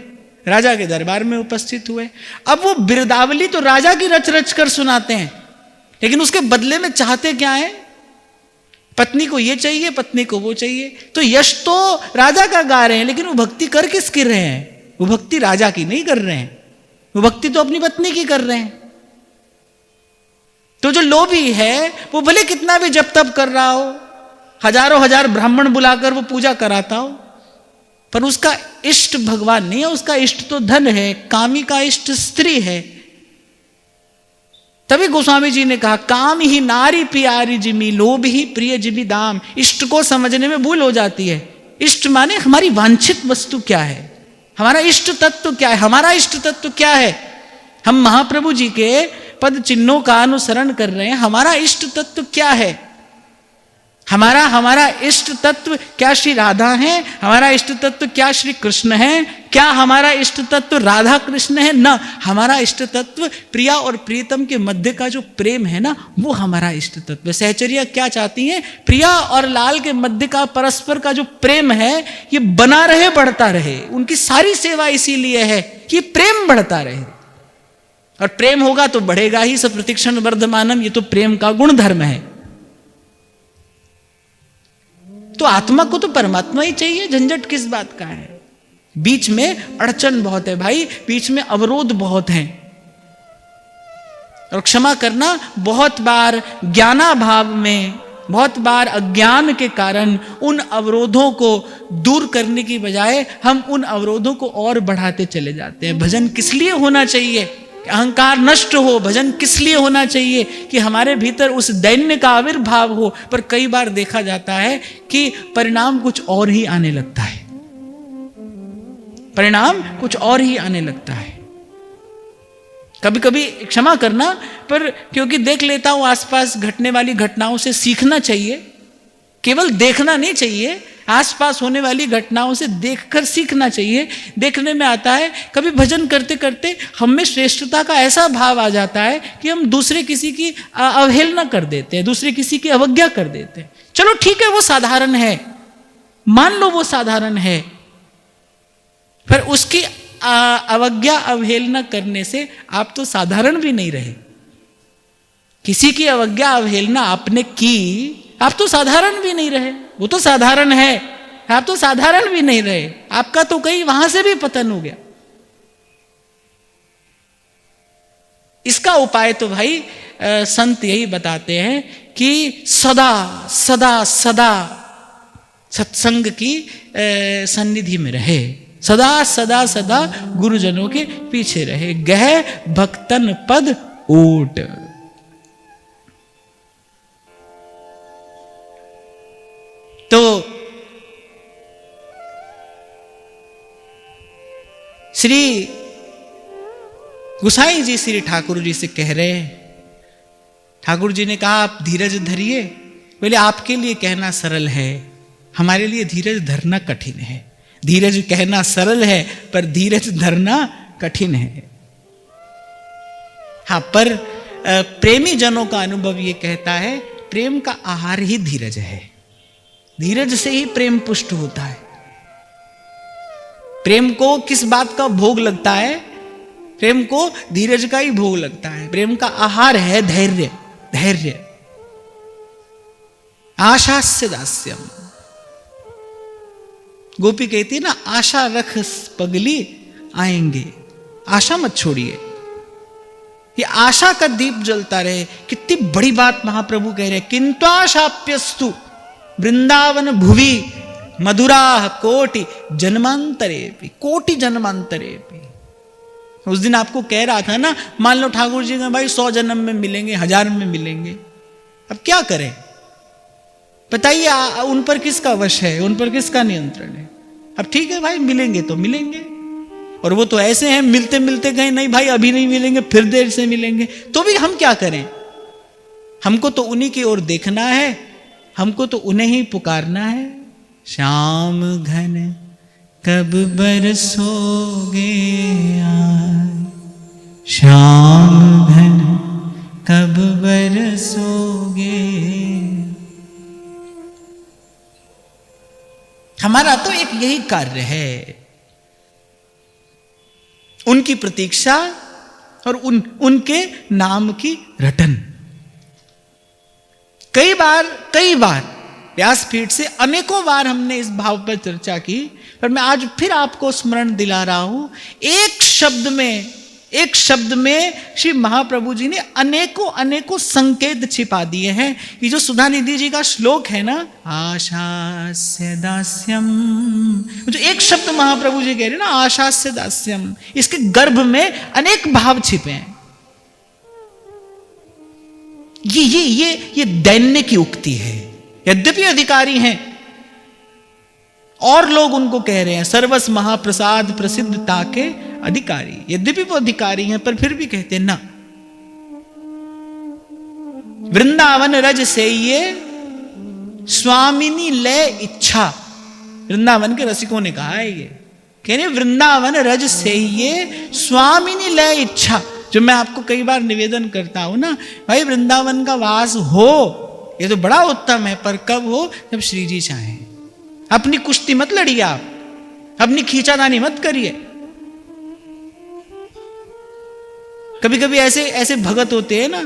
राजा के दरबार में उपस्थित हुए। अब वो बिरदावली तो राजा की रच रच कर सुनाते हैं, लेकिन उसके बदले में चाहते क्या है? पत्नी को ये चाहिए, पत्नी को वो चाहिए। तो यश तो राजा का गा रहे हैं, लेकिन वो भक्ति कर किसकी रहे हैं? वो भक्ति राजा की नहीं कर रहे हैं, वो भक्ति तो अपनी पत्नी की कर रहे हैं। तो जो लोभी है वो भले कितना भी जप तप कर रहा हो, हजारों हजार ब्राह्मण बुलाकर वो पूजा कराता हो, पर उसका इष्ट भगवान नहीं है, उसका इष्ट तो धन है, कामी का इष्ट स्त्री है। तभी गोस्वामी जी ने कहा काम ही नारी प्यारी जिमी, लोभ ही प्रिय जिमी दाम। इष्ट को समझने में भूल हो जाती है। इष्ट माने हमारी वांछित वस्तु क्या है, हमारा इष्ट तत्व क्या है, हमारा इष्ट तत्व क्या है। हम महाप्रभु जी के पद चिन्हों का अनुसरण कर रहे हैं, हमारा इष्ट तत्व क्या है? हमारा इष्ट तत्व क्या श्री राधा है? हमारा इष्ट तत्व क्या श्री कृष्ण है? क्या हमारा इष्ट तत्व राधा कृष्ण है? न, हमारा इष्ट तत्व प्रिया और प्रियतम के मध्य का जो प्रेम है ना, वो हमारा इष्ट तत्व। सहचर्या क्या चाहती है? प्रिया और लाल के मध्य का परस्पर का जो प्रेम है ये बना रहे, बढ़ता रहे। उनकी सारी सेवा इसीलिए है कि प्रेम बढ़ता रहे, और प्रेम होगा तो बढ़ेगा ही। सब प्रतिक्षण वर्धमानम, ये तो प्रेम का गुण धर्म है। तो आत्मा को तो परमात्मा ही चाहिए, झंझट किस बात का है? बीच में अड़चन बहुत है भाई, बीच में अवरोध बहुत हैं, और क्षमा करना, बहुत बार ज्ञानाभाव में, बहुत बार अज्ञान के कारण उन अवरोधों को दूर करने की बजाय हम उन अवरोधों को और बढ़ाते चले जाते हैं। भजन किस लिए होना चाहिए? अहंकार नष्ट हो। भजन किस लिए होना चाहिए? कि हमारे भीतर उस दैन्य का आविर्भाव हो। पर कई बार देखा जाता है कि परिणाम कुछ और ही आने लगता है, परिणाम कुछ और ही आने लगता है। कभी कभी क्षमा करना, पर क्योंकि देख लेता हूं आसपास घटने वाली घटनाओं से सीखना चाहिए, केवल देखना नहीं चाहिए, आसपास होने वाली घटनाओं से देखकर सीखना चाहिए। देखने में आता है कभी भजन करते करते हम में श्रेष्ठता का ऐसा भाव आ जाता है कि हम दूसरे किसी की अवहेलना कर देते हैं, दूसरे किसी की अवज्ञा कर देते हैं। चलो ठीक है, वो साधारण है, मान लो वो साधारण है, पर उसकी अवज्ञा अवहेलना करने से आप तो साधारण भी नहीं रहे। किसी की अवज्ञा अवहेलना आपने की, आप तो साधारण भी नहीं रहे। वो तो साधारण है, आप तो साधारण भी नहीं रहे, आपका तो कहीं वहां से भी पतन हो गया। इसका उपाय तो भाई संत यही बताते हैं कि सदा सदा सदा सत्संग की सन्निधि में रहे, सदा सदा सदा गुरुजनों के पीछे रहे। गह भक्तन पद ओट। तो श्री गुसाई जी श्री ठाकुर जी से कह रहे हैं, ठाकुर जी ने कहा आप धीरज धरिए। बोले आपके लिए कहना सरल है, हमारे लिए धीरज धरना कठिन है। धीरज कहना सरल है, पर धीरज धरना कठिन है। हाँ, पर प्रेमी जनों का अनुभव ये कहता है प्रेम का आहार ही धीरज है। धीरज से ही प्रेम पुष्ट होता है। प्रेम को किस बात का भोग लगता है? प्रेम को धीरज का ही भोग लगता है। प्रेम का आहार है धैर्य। धैर्य आशास्य दास्यम। गोपी कहती है ना, आशा रख पगली आएंगे, आशा मत छोड़िए, ये आशा का दीप जलता रहे। कितनी बड़ी बात महाप्रभु कह रहे हैं, किंत्वाशाप्यस्तु वृंदावन भुवि मधुरा कोटि जन्मांतरे भी, कोटि जन्मांतरे भी। उस दिन आपको कह रहा था ना, मान लो ठाकुर जी का भाई 100 जन्म में मिलेंगे, 1000 में मिलेंगे, अब क्या करें बताइए, उन पर किसका वश है, उन पर किसका नियंत्रण है। अब ठीक है भाई, मिलेंगे तो मिलेंगे, और वो तो ऐसे हैं मिलते मिलते गए, नहीं भाई अभी नहीं मिलेंगे, फिर देर से मिलेंगे, तो भी हम क्या करें। हमको तो उन्हीं की ओर देखना है, हमको तो उन्हें ही पुकारना है। श्याम घन कब बरसोगे आए, श्याम घन कब बरसोगे। हमारा तो एक यही कार्य है, उनकी प्रतीक्षा और उनके नाम की रटन। कई बार व्यासपीठ से अनेकों बार हमने इस भाव पर चर्चा की, पर मैं आज फिर आपको स्मरण दिला रहा हूं। एक शब्द में श्री महाप्रभु जी ने अनेकों संकेत छिपा दिए हैं। ये जो सुधा निधि जी का श्लोक है ना, आशास्य दास्यम, जो एक शब्द महाप्रभु जी कह रहे हैं ना, आशास्य दास्यम, इसके गर्भ में अनेक भाव छिपे हैं। ये दैन्य की उक्ति है। यद्यपि अधिकारी हैं और लोग उनको कह रहे हैं सर्वस महाप्रसाद प्रसिद्धता के अधिकारी, यद्यपि वो अधिकारी हैं पर फिर भी कहते हैं ना, वृंदावन रज से ये स्वामिनी लय इच्छा। वृंदावन के रसिकों ने कहा है ये, कह रहे वृंदावन रज से ये स्वामिनी लय इच्छा। जो मैं आपको कई बार निवेदन करता हूं ना, भाई वृंदावन का वास हो ये तो बड़ा उत्तम है, पर कब हो, जब श्री जी चाहें। अपनी कुश्ती मत लड़िए, आप अपनी खींचातानी मत करिए। कभी कभी ऐसे भगत होते हैं ना,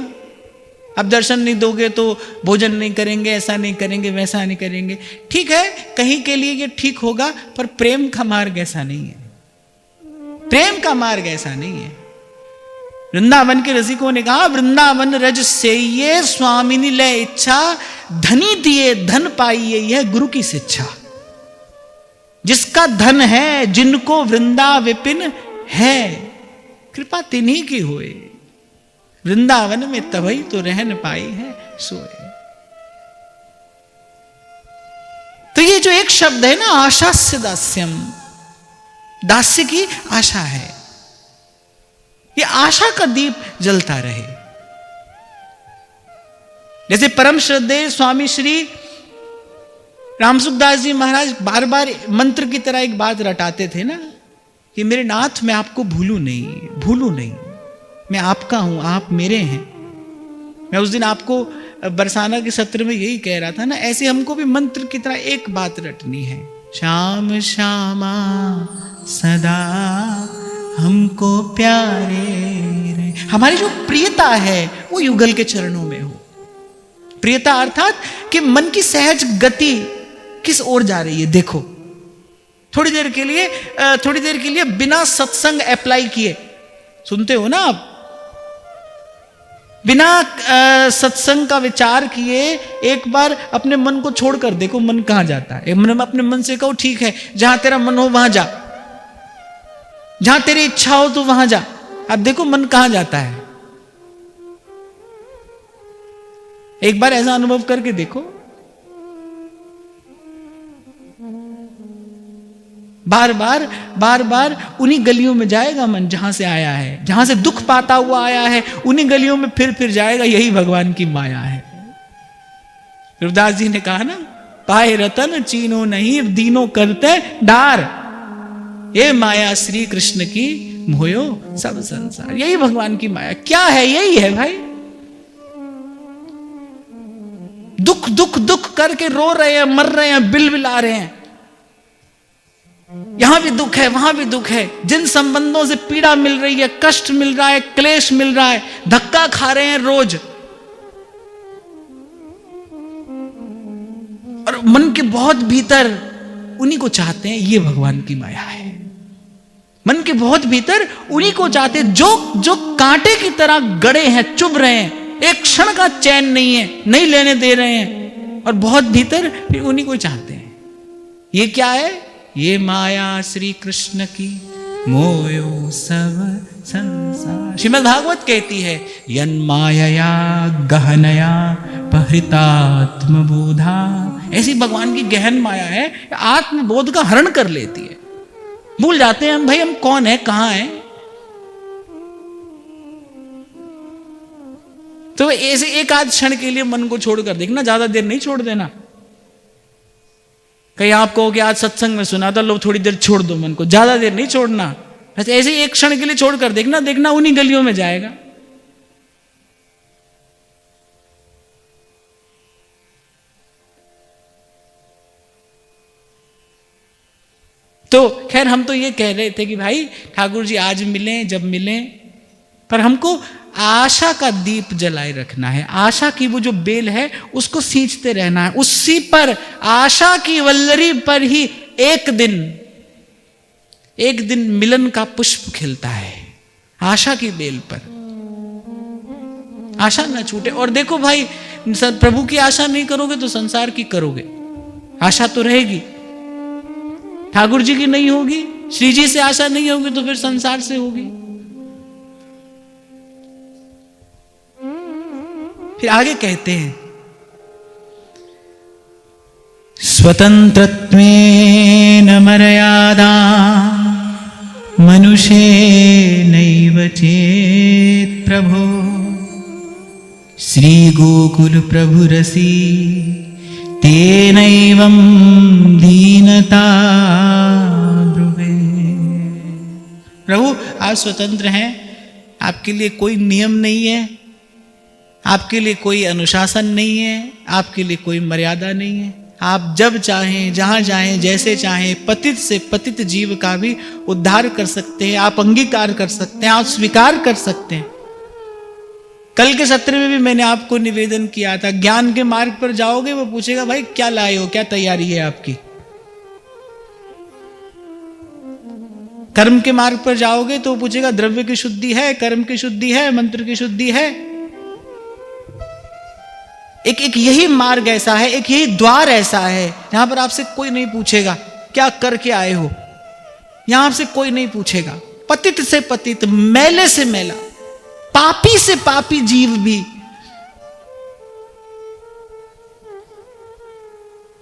अब दर्शन नहीं दोगे तो भोजन नहीं करेंगे, ऐसा नहीं करेंगे, वैसा नहीं करेंगे। ठीक है, कहीं के लिए ये ठीक होगा, पर प्रेम का मार्ग ऐसा नहीं है, प्रेम का मार्ग ऐसा नहीं है। वृंदावन के रसिकों ने कहा, वृंदावन रज से ये स्वामिनी लय इच्छा, धनी दिए धन पाइए यह गुरु की शिक्षा। जिसका धन है जिनको वृंदा विपिन है, कृपा तिन्हीं की होए, वृंदावन में तभी तो रहन पाई है सोए। तो ये जो एक शब्द है ना, आशास्य दास्यम, दास्य की आशा है, ये आशा का दीप जलता रहे। जैसे परम श्रद्धेय स्वामी श्री रामसुखदास जी महाराज बार बार मंत्र की तरह एक बात रटाते थे ना, कि मेरे नाथ मैं आपको भूलू नहीं, मैं आपका हूं, आप मेरे हैं। मैं उस दिन आपको बरसाना के सत्र में यही कह रहा था ना, ऐसे हमको भी मंत्र की तरह एक बात रटनी है, श्याम श्यामा सदा हमको प्यारे रे। हमारी जो प्रियता है वो युगल के चरणों में हो। प्रियता अर्थात कि मन की सहज गति किस ओर जा रही है, देखो। थोड़ी देर के लिए बिना सत्संग अप्लाई किए, सुनते हो ना आप, बिना सत्संग का विचार किए एक बार अपने मन को छोड़कर देखो, मन कहां जाता है। अपने मन से कहो ठीक है, जहां तेरा मन हो वहां जा, जहां तेरी इच्छा हो तो वहां जा। अब देखो मन कहां जाता है, एक बार ऐसा अनुभव करके देखो। बार बार उन्हीं गलियों में जाएगा मन जहां से आया है, जहां से दुख पाता हुआ आया है, उन्हीं गलियों में फिर जाएगा। यही भगवान की माया है। रविदास जी ने कहा ना, पाए रतन चीनो नहीं दीनो करते डार, ये माया श्री कृष्ण की मोयो सब संसार। यही भगवान की माया क्या है, यही है भाई। दुख दुख दुख करके रो रहे हैं, मर रहे हैं, बिलबिला रहे हैं, यहां भी दुख है वहां भी दुख है। जिन संबंधों से पीड़ा मिल रही है, कष्ट मिल रहा है, क्लेश मिल रहा है, धक्का खा रहे हैं रोज, मन के बहुत भीतर उन्हीं को चाहते हैं, ये भगवान की माया है। मन के बहुत भीतर उन्हीं को चाहते हैं जो कांटे की तरह गड़े हैं, चुभ रहे हैं, एक क्षण का चैन नहीं है, नहीं लेने दे रहे हैं, और बहुत भीतर फिर उन्हीं को चाहते हैं। ये क्या है? ये माया श्री कृष्ण की मोयो सब संसार। श्रीमद् भागवत कहती है, यन मायया गहनया पहृतात्मबोधा। ऐसी भगवान की गहन माया है, आत्मबोध का हरण कर लेती है। भूल जाते हैं हम, भाई हम कौन है, कहां है। तो ऐसे एक आध क्षण के लिए मन को छोड़कर देखना, ज्यादा देर नहीं छोड़ देना। कहीं आप कहो कि आज सत्संग में सुना था, लो थोड़ी देर छोड़ दो मन को, ज्यादा देर नहीं छोड़ना। ऐसे एक क्षण के लिए छोड़कर देखना उन्हीं गलियों में जाएगा। तो खैर हम तो ये कह रहे थे कि भाई ठाकुर जी आज मिलें, जब मिलें, पर हमको आशा का दीप जलाए रखना है। आशा की वो जो बेल है उसको सींचते रहना है। उसी पर, आशा की वल्लरी पर ही एक दिन मिलन का पुष्प खिलता है। आशा की बेल पर आशा ना छूटे। और देखो भाई, प्रभु की आशा नहीं करोगे तो संसार की करोगे। आशा तो रहेगी, ठाकुर जी की नहीं होगी, श्री जी से आशा नहीं होगी तो फिर संसार से होगी। फिर आगे कहते हैं, स्वतंत्रत्वेन मर्यादा मनुष्येनैव चेत् प्रभो श्री गोकुल प्रभुरसी तेनैवं दीनता ब्रुवे। प्रभु आप स्वतंत्र हैं, आपके लिए कोई नियम नहीं है, आपके लिए कोई अनुशासन नहीं है, आपके लिए कोई मर्यादा नहीं है। आप जब चाहें, जहां चाहें, जैसे चाहें, पतित से पतित जीव का भी उद्धार कर सकते हैं। आप अंगीकार कर सकते हैं, आप स्वीकार कर सकते हैं। कल के सत्र में भी मैंने आपको निवेदन किया था, ज्ञान के मार्ग पर जाओगे, वो पूछेगा भाई क्या लाए हो, क्या तैयारी है आपकी। कर्म के मार्ग पर जाओगे तो वो पूछेगा द्रव्य की शुद्धि है, कर्म की शुद्धि है, मंत्र की शुद्धि है। एक यही मार्ग ऐसा है, एक यही द्वार ऐसा है जहां पर आपसे कोई नहीं पूछेगा क्या करके आए हो। यहां आपसे कोई नहीं पूछेगा। पतित से पतित, मैले से मैला, पापी से पापी जीव भी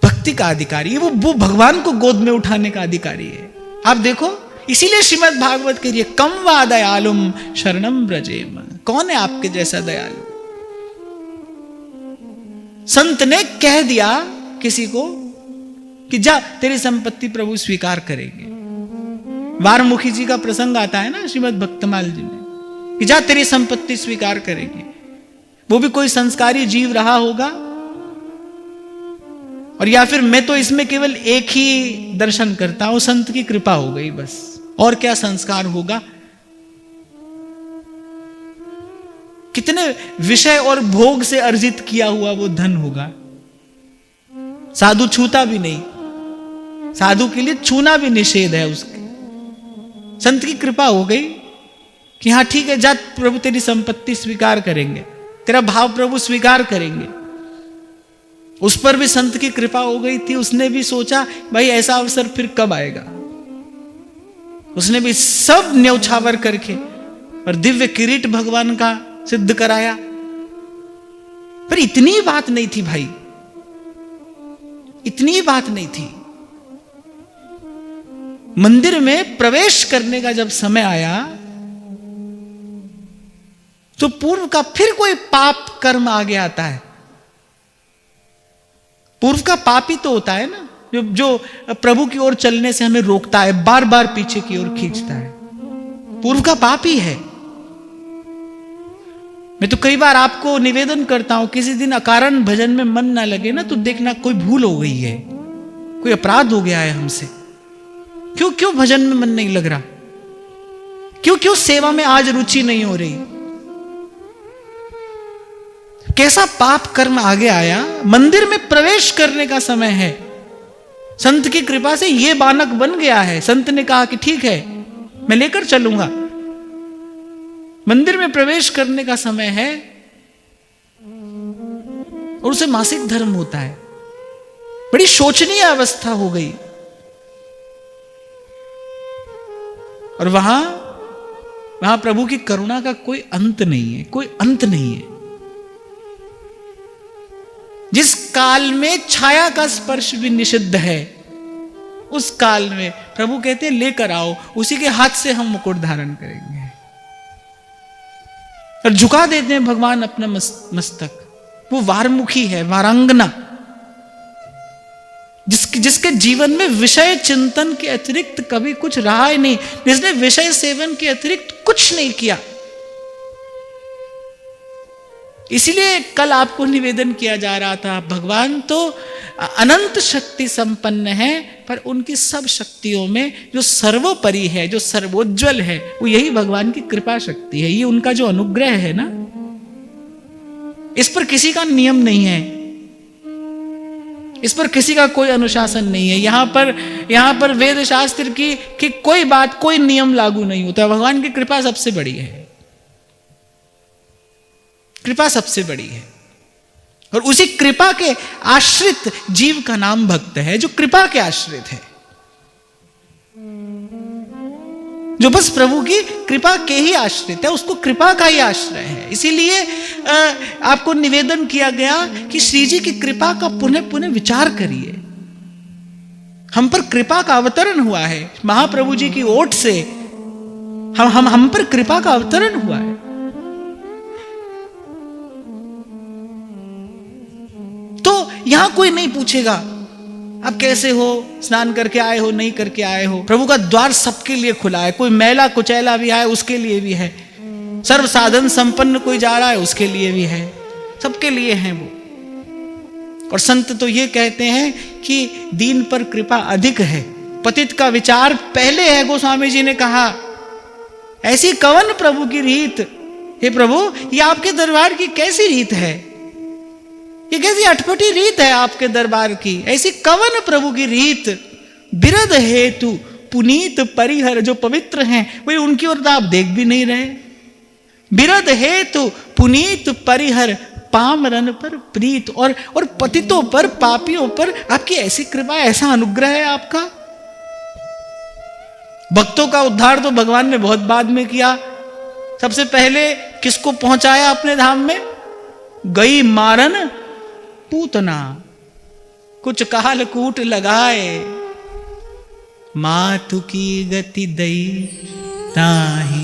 भक्ति का अधिकारी है। वो भगवान को गोद में उठाने का अधिकारी है। आप देखो, इसीलिए श्रीमद् भागवत के लिए कम वा दयालुम शरणम ब्रजेम। कौन है आपके जैसा दयालु? संत ने कह दिया किसी को कि जा तेरी संपत्ति प्रभु स्वीकार करेंगे। वारमुखी जी का प्रसंग आता है ना श्रीमद् भक्तमाल जी में, कि जा तेरी संपत्ति स्वीकार करेंगे। वो भी कोई संस्कारी जीव रहा होगा, और या फिर मैं तो इसमें केवल एक ही दर्शन करता हूं, संत की कृपा हो गई बस। और क्या संस्कार होगा? कितने विषय और भोग से अर्जित किया हुआ वो धन होगा। साधु छूता भी नहीं, साधु के लिए छूना भी निषेध है उसके। संत की कृपा हो गई कि हाँ ठीक है, जा प्रभु तेरी संपत्ति स्वीकार करेंगे, तेरा भाव प्रभु स्वीकार करेंगे। उस पर भी संत की कृपा हो गई थी। उसने भी सोचा भाई ऐसा अवसर फिर कब आएगा। उसने भी सब न्यौछावर करके और दिव्य किरीट भगवान का सिद्ध कराया। पर इतनी बात नहीं थी भाई, इतनी बात नहीं थी। मंदिर में प्रवेश करने का जब समय आया तो पूर्व का फिर कोई पाप कर्म आगे आता है। पूर्व का पाप ही तो होता है ना, जो प्रभु की ओर चलने से हमें रोकता है, बार बार पीछे की ओर खींचता है। पूर्व का पाप ही है। मैं तो कई बार आपको निवेदन करता हूं, किसी दिन अकारण भजन में मन ना लगे ना तो देखना कोई भूल हो गई है, कोई अपराध हो गया है हमसे। क्यों भजन में मन नहीं लग रहा? क्यों सेवा में आज रुचि नहीं हो रही? कैसा पाप कर्म आगे आया, मंदिर में प्रवेश करने का समय है, संत की कृपा से ये बालक बन गया है। संत ने कहा कि ठीक है मैं लेकर चलूंगा। मंदिर में प्रवेश करने का समय है और उसे मासिक धर्म होता है। बड़ी शोचनीय अवस्था हो गई। और वहां प्रभु की करुणा का कोई अंत नहीं है, कोई अंत नहीं है। जिस काल में छाया का स्पर्श भी निषिद्ध है, उस काल में प्रभु कहते हैं लेकर आओ, उसी के हाथ से हम मुकुट धारण करेंगे। और झुका देते हैं भगवान अपना मस्तक। वो वारमुखी है, वारांगना, जिसके जीवन में विषय चिंतन के अतिरिक्त कभी कुछ रहा ही नहीं, जिसने विषय सेवन के अतिरिक्त कुछ नहीं किया। इसीलिए कल आपको निवेदन किया जा रहा था, भगवान तो अनंत शक्ति संपन्न है, पर उनकी सब शक्तियों में जो सर्वोपरि है, जो सर्वोज्वल है, वो यही भगवान की कृपा शक्ति है। ये उनका जो अनुग्रह है ना, इस पर किसी का नियम नहीं है, इस पर किसी का कोई अनुशासन नहीं है। यहां पर वेद शास्त्र की कोई बात, कोई नियम लागू नहीं होता। भगवान की कृपा सबसे बड़ी है, कृपा सबसे बड़ी है। और उसी कृपा के आश्रित जीव का नाम भक्त है, जो कृपा के आश्रित है, जो बस प्रभु की कृपा के ही आश्रित है, उसको कृपा का ही आश्रय है। इसीलिए आपको निवेदन किया गया कि श्री जी की कृपा का पुनः पुनः विचार करिए। हम पर कृपा का अवतरण हुआ है, महाप्रभु जी की ओट से हम पर कृपा का अवतरण हुआ है। तो यहां कोई नहीं पूछेगा आप कैसे हो, स्नान करके आए हो, नहीं करके आए हो। प्रभु का द्वार सबके लिए खुला है। कोई मैला कुचैला भी आए उसके लिए भी है, सर्व साधन संपन्न कोई जा रहा है उसके लिए भी है, सबके लिए है वो। और संत तो ये कहते हैं कि दीन पर कृपा अधिक है, पतित का विचार पहले है। गोस्वामी जी ने कहा ऐसी कवन प्रभु की रीत, हे प्रभु ये आपके दरबार की कैसी रीत है, ये कैसी अटपटी रीत है आपके दरबार की। ऐसी कवन प्रभु की रीत, बिरद हेतु पुनीत परिहर, जो पवित्र हैं वही उनकी ओर आप देख भी नहीं रहे। बिरद हेतु पुनीत परिहर, पामरन पर प्रीत, और पतितों पर, पापियों पर आपकी ऐसी कृपा, ऐसा अनुग्रह है आपका। भक्तों का उद्धार तो भगवान ने बहुत बाद में किया। सबसे पहले किसको पहुंचाया अपने धाम में? गई मारन पूतना, कुछ काल कूट लगाए, मातु की गति दई ताहि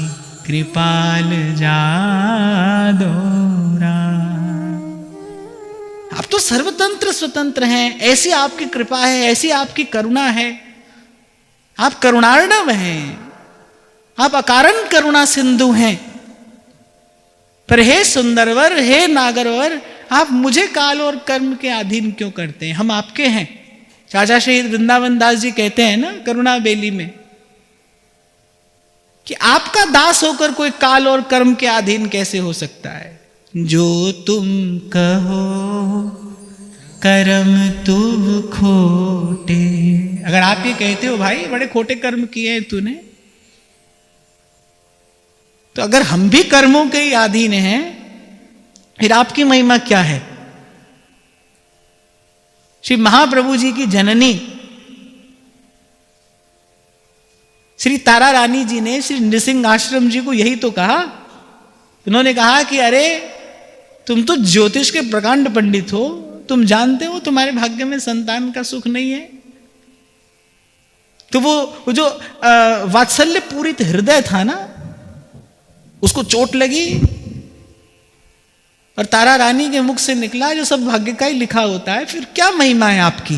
कृपाल जादोरा। आप तो सर्वतंत्र स्वतंत्र हैं, ऐसी आपकी कृपा है, ऐसी आपकी करुणा है। आप करुणार्णव हैं, आप अकारण करुणा सिंधु हैं। पर हे सुंदरवर, हे नागरवर, आप मुझे काल और कर्म के अधीन क्यों करते हैं? हम आपके हैं। चाचा शहीद वृंदावन दास जी कहते हैं ना करुणा बेली में, कि आपका दास होकर कोई काल और कर्म के अधीन कैसे हो सकता है? जो तुम कहो कर्म तुम खोटे। अगर आप ये कहते हो भाई बड़े खोटे कर्म किए हैं तूने, तो अगर हम भी कर्मों के ही अधीन हैं, फिर आपकी महिमा क्या है? श्री महाप्रभु जी की जननी श्री तारा रानी जी ने श्री नृसिंह आश्रम जी को यही तो कहा। उन्होंने कहा कि अरे तुम तो ज्योतिष के प्रकांड पंडित हो, तुम जानते हो तुम्हारे भाग्य में संतान का सुख नहीं है। तो वो जो वात्सल्य पूरित हृदय था ना, उसको चोट लगी और तारा रानी के मुख से निकला जो सब भाग्य का ही लिखा होता है। फिर क्या महिमा है आपकी?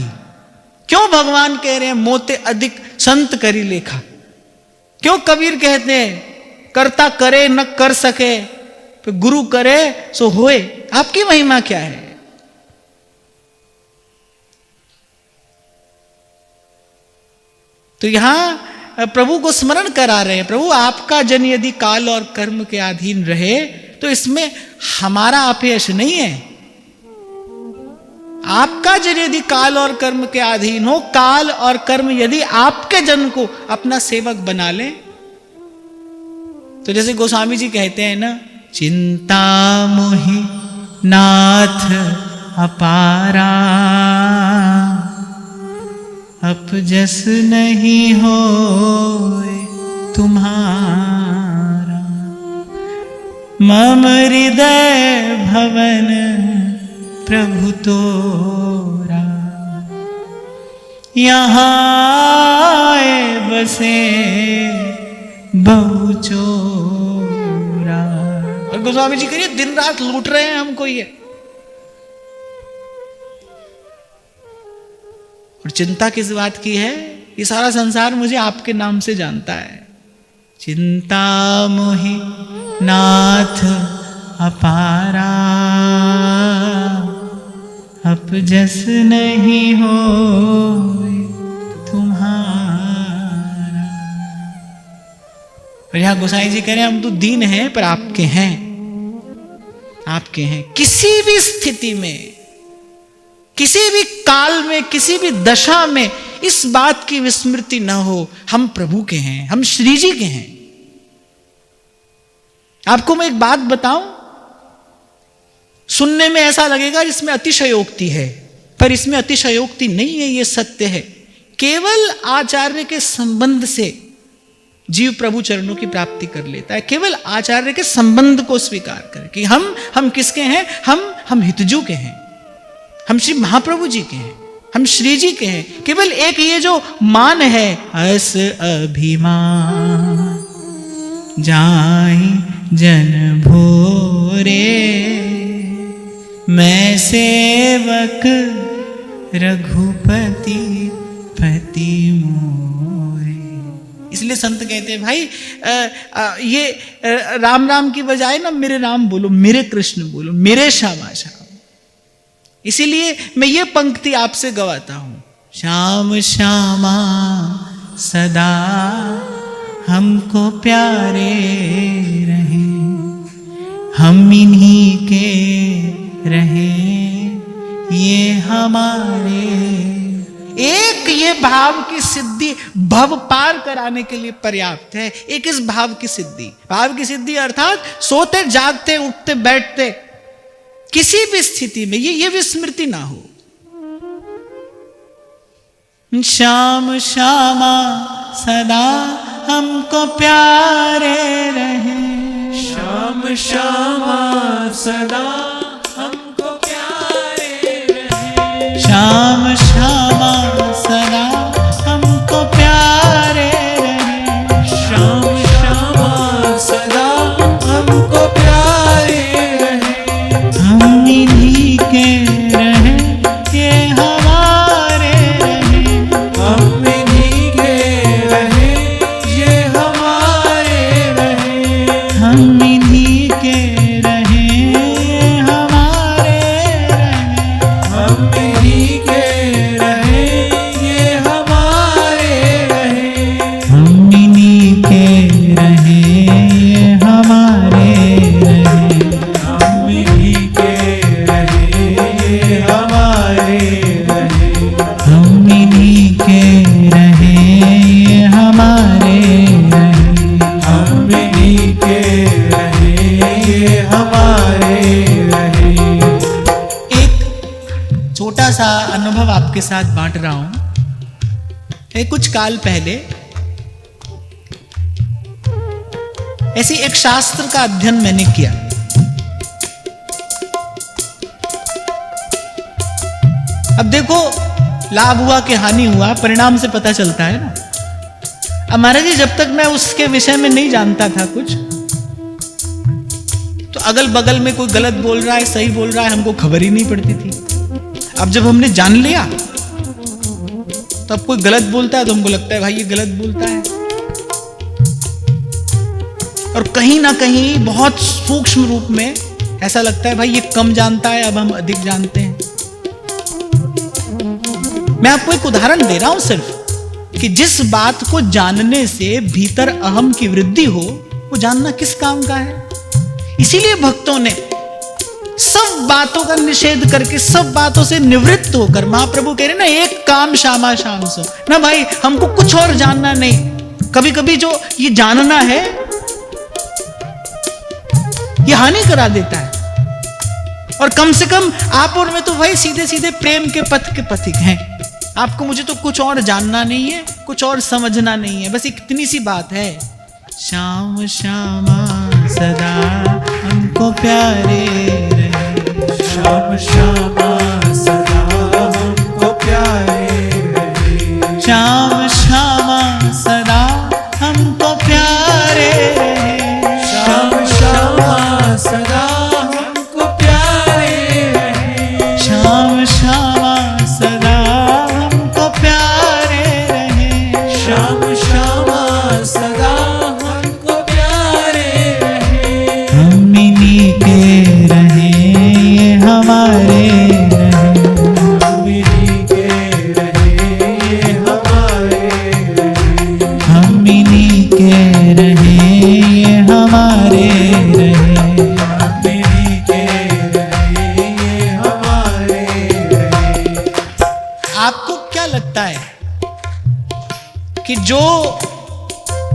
क्यों भगवान कह रहे हैं मोते अधिक संत करी लेखा? क्यों कबीर कहते हैं करता करे न कर सके, फिर गुरु करे सो होए? आपकी महिमा क्या है? तो यहां प्रभु को स्मरण करा रहे हैं, प्रभु आपका जन यदि काल और कर्म के अधीन रहे तो इसमें हमारा अपयश नहीं है। आपका जन यदि काल और कर्म के अधीन हो, काल और कर्म यदि आपके जन को अपना सेवक बना ले, तो जैसे गोस्वामी जी कहते हैं ना, चिंता मोहि नाथ अपारा, अपजस नहीं हो तुम्हारा, मम हृदय भवन प्रभु तोरा, यहाँ आए बसे बहु चोरा। और गोस्वामी जी कहिए दिन रात लूट रहे हैं हमको ये। और चिंता किस बात की है? ये सारा संसार मुझे आपके नाम से जानता है। चिंता मोहि नाथ अपारा, अपजस नहीं हो तुम्हारा। और यहां गोसाई जी कह रहे हैं हम तो दीन हैं पर आपके हैं, आपके हैं। किसी भी स्थिति में, किसी भी काल में, किसी भी दशा में इस बात की विस्मृति न हो, हम प्रभु के हैं, हम श्री जी के हैं। आपको मैं एक बात बताऊं, सुनने में ऐसा लगेगा इसमें अतिशयोक्ति है, पर इसमें अतिशयोक्ति नहीं है, यह सत्य है। केवल आचार्य के संबंध से जीव प्रभु चरणों की प्राप्ति कर लेता है। केवल आचार्य के संबंध को स्वीकार कर कि हम किसके हैं, हम हितजू के हैं, हम श्री महाप्रभु जी के हैं, हम श्री जी के हैं। केवल एक ये जो मान है, अस अभिमान जाहि जन भोरे, मैं सेवक रघुपति पति मोरे। इसलिए संत कहते हैं भाई ये राम राम की बजाय ना मेरे राम बोलो, मेरे कृष्ण बोलो, मेरे श्यामा श्याम। इसीलिए मैं ये पंक्ति आपसे गवाता हूं, श्याम श्यामा सदा हमको प्यारे रहे, हम इन्हीं के रहे ये हमारे। एक ये भाव की सिद्धि भव पार कराने के लिए पर्याप्त है। एक इस भाव की सिद्धि अर्थात सोते जागते उठते बैठते किसी भी स्थिति में ये विस्मृति ना हो। श्याम श्यामा सदा हमको प्यारे रहे, श्याम श्यामा सदा हमको प्यारे रहे, श्याम श्यामा सदा हमको प्यारे रहे, श्याम श्यामा सदा हमको प्यारे रहे, हम इन्हीं के रहे ये हमारे रहे, हम इन्हीं के रहे ये हमारे रहे, हम इन्हीं के रहे ये हमारे रहे, हम इन्हीं के रहे ये हमारे रहे, हम इन्हीं के रहे ये हमारे रहे, हम इन्हीं के रहे ये हमारे रहे, हम इन्हीं के रहे ये हमारे रहे। हम इन्हीं के रहे ये हमारे रहे। एक छोटा सा अनुभव आपके साथ बांट रहा हूं। कुछ काल पहले ऐसी एक शास्त्र का अध्ययन मैंने किया। अब देखो, लाभ हुआ कि हानि हुआ, परिणाम से पता चलता है ना। अब महाराज जी, जब तक मैं उसके विषय में नहीं जानता था कुछ, तो अगल बगल में कोई गलत बोल रहा है, सही बोल रहा है, हमको खबर ही नहीं पड़ती थी। अब जब हमने जान लिया, तो अब कोई गलत बोलता है तो हमको लगता है भाई ये गलत बोलता है। और कहीं ना कहीं बहुत सूक्ष्म रूप में ऐसा लगता है भाई ये कम जानता है, अब हम अधिक जानते हैं। मैं आपको एक उदाहरण दे रहा हूं सिर्फ। कि जिस बात को जानने से भीतर अहम की वृद्धि हो, वो जानना किस काम का है। इसीलिए भक्तों ने सब बातों का निषेध करके, सब बातों से निवृत्त होकर, महाप्रभु कह रहे ना, एक काम श्यामा श्याम सो ना भाई, हमको कुछ और जानना नहीं। कभी कभी जो ये जानना है ये हानि करा देता है, और कम से कम आप और मैं तो भाई सीधे सीधे प्रेम के पथ के पथिक हैं। आपको मुझे तो कुछ और जानना नहीं है, कुछ और समझना नहीं है, बस इतनी सी बात है। श्याम श्यामा सदा हमको प्यारे रहे, श्याम श्यामा सदा हमको प्यारे रहे, श्याम श्यामा सदा हमको प्यारे रहे, श्याम श्यामा सदा हमको प्यारे रहे, श्याम श्यामा सदा हमको प्यारे रहे, श्याम श्यामा सदा हमको प्यारे रहे, हम इन्हीं के रहे ये हमारे रहे, हम इन्हीं के रहे ये हमारे रहे, हम इन्हीं के रहे ये हमारे रहे। हम इन्हीं के रहे ये हमारे रहे। आपको क्या लगता है कि जो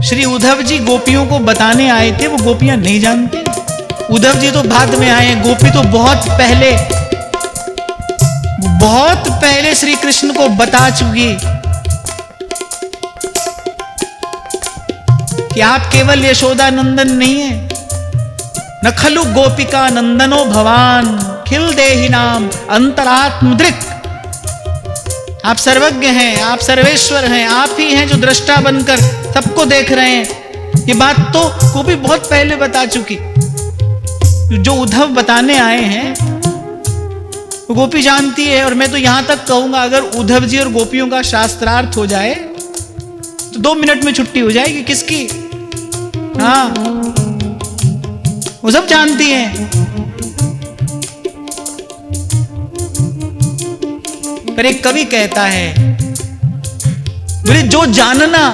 श्री उद्धव जी गोपियों को बताने आए थे वो गोपियां नहीं जानते? उद्धव जी तो बाद में आए, गोपी तो बहुत पहले श्री कृष्ण को बता चुकी कि आप केवल यशोदा नंदन नहीं है, न खलु गोपिका नंदनो भवान खिल देहि नाम अंतरात्मदृक्। आप सर्वज्ञ हैं, आप सर्वेश्वर हैं, आप ही हैं जो दृष्टा बनकर सबको देख रहे हैं। ये बात तो गोपी बहुत पहले बता चुकी। जो उद्धव बताने आए हैं वो गोपी जानती है। और मैं तो यहां तक कहूंगा, अगर उद्धव जी और गोपियों का शास्त्रार्थ हो जाए तो 2 मिनट में छुट्टी हो जाएगी। किसकी? हाँ, वो सब जानती हैं। पर एक कवि कहता है, बोले जो जानना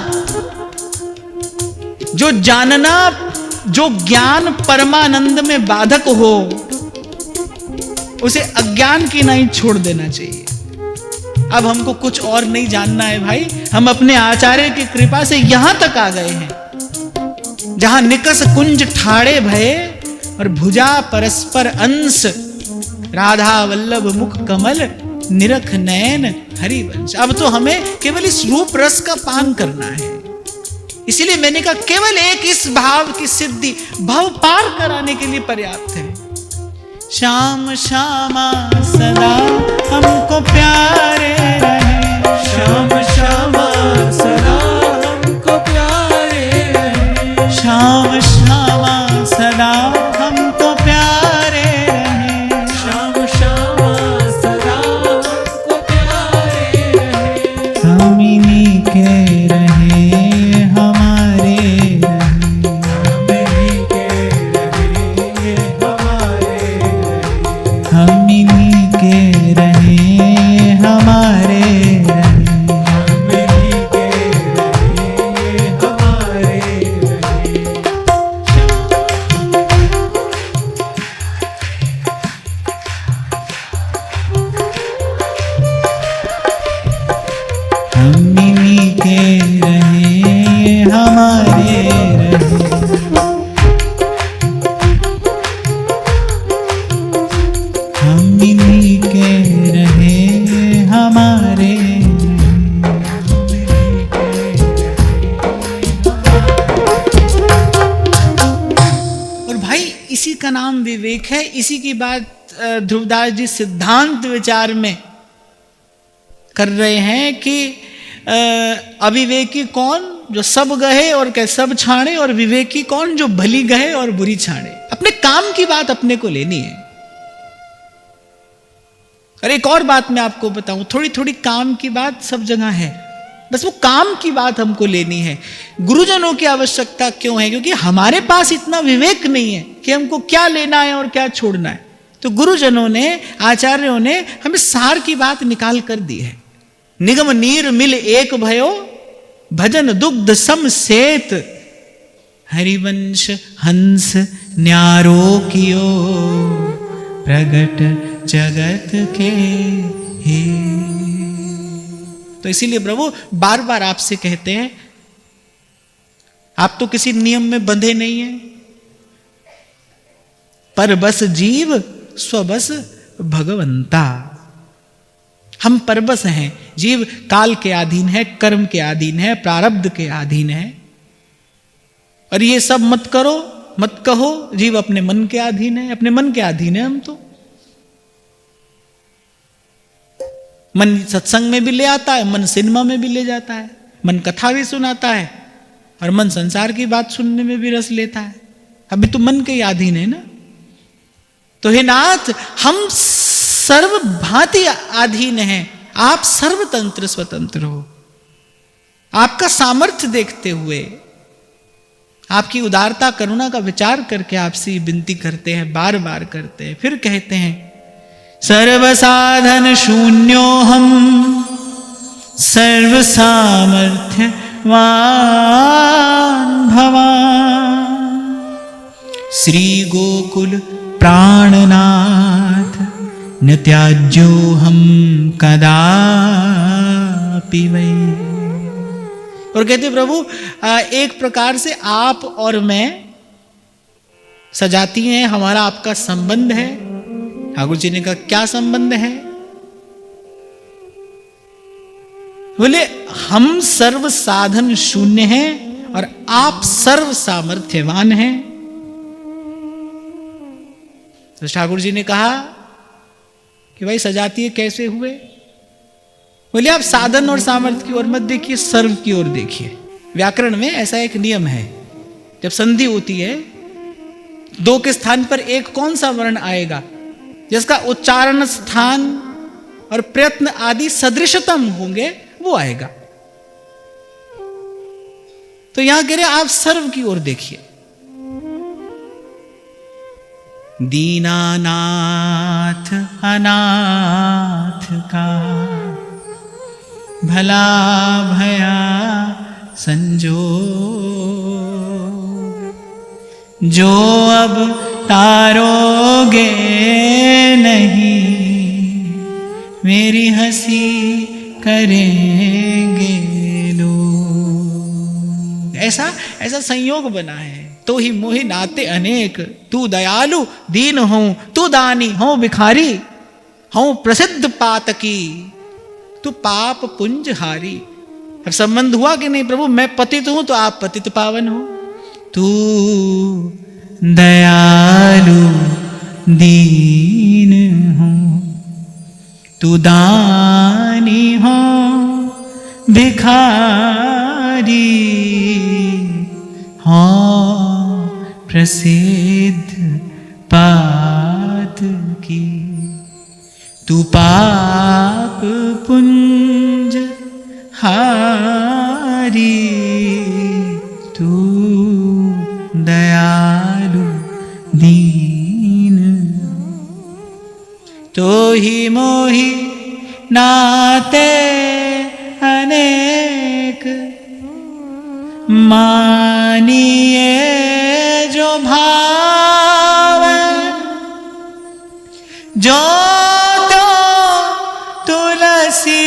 जो ज्ञान परमानंद में बाधक हो, उसे अज्ञान की नहीं छोड़ देना चाहिए। अब हमको कुछ और नहीं जानना है भाई, हम अपने आचार्य की कृपा से यहां तक आ गए हैं जहां निकस कुंज ठाड़े भये और भुजा परस्पर अंश, राधा वल्लभ मुख कमल निरख नयन हरिवंश। अब तो हमें केवल इस रूप रस का पान करना है। इसीलिए मैंने कहा केवल एक इस भाव की सिद्धि भाव पार कराने के लिए पर्याप्त है। श्याम श्यामा सदा हमको प्यारे रहे, श्याम श्यामा सदा हमको प्यारे रहे, श्याम श्यामा सदा हमको प्यारे रहे, श्याम श्यामा सदा हमको प्यारे रहे, हम इन्हीं के रहे हमारे रहे, हम इन्हीं के रहे हमारे रहे, हम इन्हीं के रहे हमारे रहे। हम इन्हीं के रहे हमारे रहे। हम इन्हीं के रहे हमारे रहे, हम इन्हीं के रहे हमारे रहे। और भाई इसी का नाम विवेक है। इसी की बात ध्रुवदास जी सिद्धांत विचार में कर रहे हैं कि अविवेकी कौन जो सब गहे और क्या सब छाड़े, और विवेकी कौन जो भली गहे और बुरी छाड़े। अपने काम की बात अपने को लेनी है। और एक और बात मैं आपको बताऊं, थोड़ी थोड़ी काम की बात सब जगह है, बस वो काम की बात हमको लेनी है। गुरुजनों की आवश्यकता क्यों है? क्योंकि हमारे पास इतना विवेक नहीं है कि हमको क्या लेना है और क्या छोड़ना है। तो गुरुजनों ने, आचार्यों ने हमें सार की बात निकाल कर दी है। निगम नीर मिल एक भयो भजन दुग्ध सम सेत, हरिवंश हंस न्यारो कियो, प्रगट जगत के हे। तो इसीलिए प्रभु बार बार आपसे कहते हैं, आप तो किसी नियम में बंधे नहीं हैं, पर बस जीव स्वबस भगवंता। हम परबस हैं, जीव काल के अधीन है, कर्म के अधीन है, प्रारब्ध के अधीन है। और ये सब मत करो मत कहो, जीव अपने मन के अधीन है, अपने मन के अधीन है हम तो। मन सत्संग में भी ले आता है, मन सिनेमा में भी ले जाता है, मन कथा भी सुनाता है, और मन संसार की बात सुनने में भी रस लेता है। अभी तो मन के ही अधीन है ना। तो हे नाथ, हम सर्व भांति अधीन हैं, आप सर्वतंत्र स्वतंत्र हो। आपका सामर्थ्य देखते हुए, आपकी उदारता करुणा का विचार करके आपसे विनती करते हैं, बार बार करते हैं। फिर कहते हैं, सर्व साधन शून्यो हम, सर्व सामर्थ्यवान भवान, श्री गोकुल प्राणनाथ, न त्याज्यो हम कदापि वै। और कहते प्रभु, एक प्रकार से आप और मैं सजाती हैं, हमारा आपका संबंध है। ठाकुर जी ने कहा, क्या संबंध है? बोले, हम सर्व साधन शून्य हैं और आप सर्व सामर्थ्यवान हैं। तो ठाकुर जी ने कहा कि भाई सजाती है कैसे हुए? बोले, आप साधन और सामर्थ्य की ओर मत देखिए, सर्व की ओर देखिए। व्याकरण में ऐसा एक नियम है, जब संधि होती है, दो के स्थान पर एक कौन सा वर्ण आएगा जिसका उच्चारण, स्थान और प्रयत्न आदि सदृशतम होंगे, वो आएगा। तो यहां कह रहे आप सर्व की ओर देखिए। दीनानाथ अनाथ का भला भया संजो, जो अब तारोगे नहीं, मेरी हंसी करेंगे लोग। ऐसा ऐसा संयोग बना है। तो ही मोहि नाते अनेक, तू दयालु दीन हूं, तू दानी हूं भिखारी, हूं प्रसिद्ध पातकी, तू पाप पुंज हारी। अब संबंध हुआ कि नहीं प्रभु? मैं पतित हूं तो आप पतित पावन हो। तू दयालु दीन हो, तू दानी हो भिखारी, हो प्रसिद्ध पात की, तू पाप पुंज हारी, तू दयालु दीन। तो ही मोहि नाते अनेक, मानिए जो भाव, जो तो तुलसी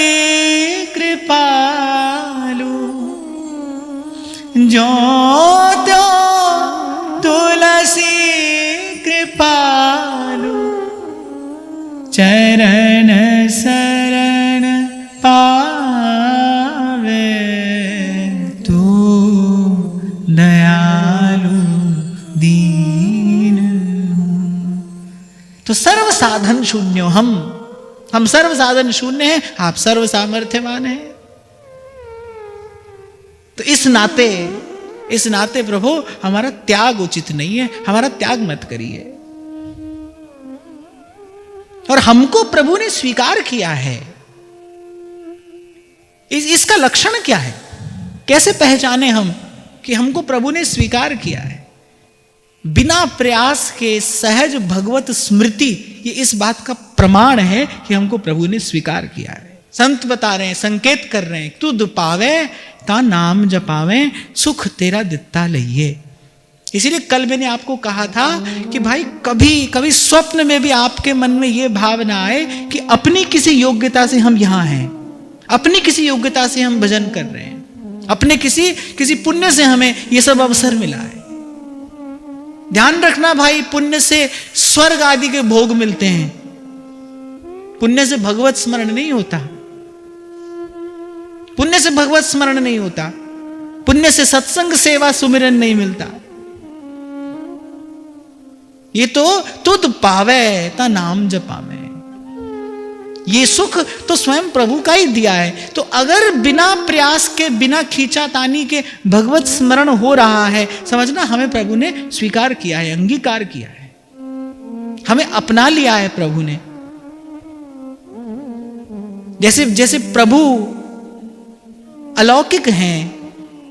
कृपालु, जो तो तुलसी कृपालु, चरण शरण पावे, तू दयालु दीन। तो सर्व साधन शून्य हम सर्व साधन शून्य हैं, आप सर्व सामर्थ्यवान हैं। तो इस नाते प्रभु हमारा त्याग उचित नहीं है, हमारा त्याग मत करिए। और हमको प्रभु ने स्वीकार किया है, इसका लक्षण क्या है? कैसे पहचाने हम कि हमको प्रभु ने स्वीकार किया है? बिना प्रयास के सहज भगवत स्मृति, ये इस बात का प्रमाण है कि हमको प्रभु ने स्वीकार किया है। संत बता रहे हैं, संकेत कर रहे हैं, तुद पावे ता नाम जपावें सुख तेरा दित्ता लइए। इसीलिए कल मैंने आपको कहा था कि भाई कभी कभी स्वप्न में भी आपके मन में यह भावना आए कि अपनी किसी योग्यता से हम यहां हैं, अपनी किसी योग्यता से हम भजन कर रहे हैं, अपने किसी पुण्य से हमें यह सब अवसर मिला है। ध्यान रखना भाई, पुण्य से स्वर्ग आदि के भोग मिलते हैं, पुण्य से भगवत स्मरण नहीं होता, पुण्य से भगवत स्मरण नहीं होता, पुण्य से सत्संग सेवा सुमिरन नहीं मिलता। ये तो तुद पावे ता नाम जपावे, ये सुख तो स्वयं प्रभु का ही दिया है। तो अगर बिना प्रयास के, बिना खींचातानी के भगवत स्मरण हो रहा है, समझना हमें प्रभु ने स्वीकार किया है, अंगीकार किया है, हमें अपना लिया है प्रभु ने। जैसे प्रभु अलौकिक हैं,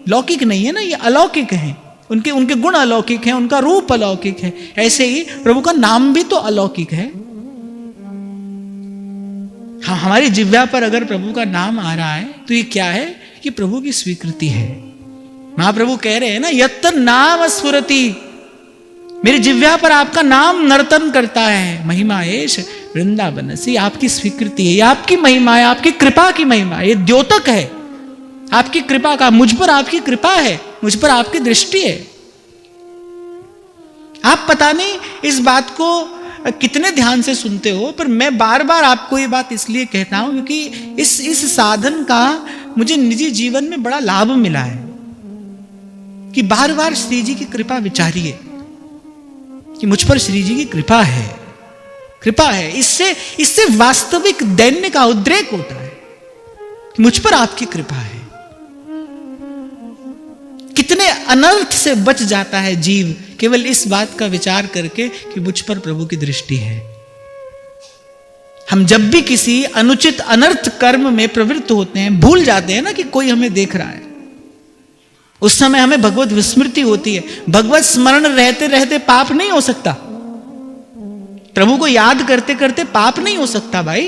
लौकिक नहीं है ना, ये अलौकिक हैं, उनके गुण अलौकिक हैं, उनका रूप अलौकिक है, ऐसे ही प्रभु का नाम भी तो अलौकिक है। हाँ, हमारी जिह्वा पर अगर प्रभु का नाम आ रहा है तो ये क्या है? कि प्रभु की स्वीकृति है। महाप्रभु कह रहे हैं ना, यत्त नाम स्फुरति, मेरी जिह्वा पर आपका नाम नर्तन करता है। महिमा एश वृंदावनसी, आपकी स्वीकृति है, ये आपकी महिमा है, आपकी कृपा की महिमा है, ये द्योतक है आपकी कृपा का। मुझ पर आपकी कृपा है, मुझ पर आपकी दृष्टि है। आप पता नहीं इस बात को कितने ध्यान से सुनते हो, पर मैं बार बार आपको ये बात इसलिए कहता हूं क्योंकि इस साधन का मुझे निजी जीवन में बड़ा लाभ मिला है कि बार बार श्री जी की कृपा विचारिए कि मुझ पर श्री जी की कृपा है, कृपा है। इससे वास्तविक दैन्य का उद्रेक होता है कि मुझ पर आपकी कृपा है। कितने अनर्थ से बच जाता है जीव केवल इस बात का विचार करके कि मुझ पर प्रभु की दृष्टि है। हम जब भी किसी अनुचित अनर्थ कर्म में प्रवृत्त होते हैं, भूल जाते हैं ना कि कोई हमें देख रहा है, उस समय हमें भगवत विस्मृति होती है। भगवत स्मरण रहते रहते पाप नहीं हो सकता, प्रभु को याद करते करते पाप नहीं हो सकता भाई।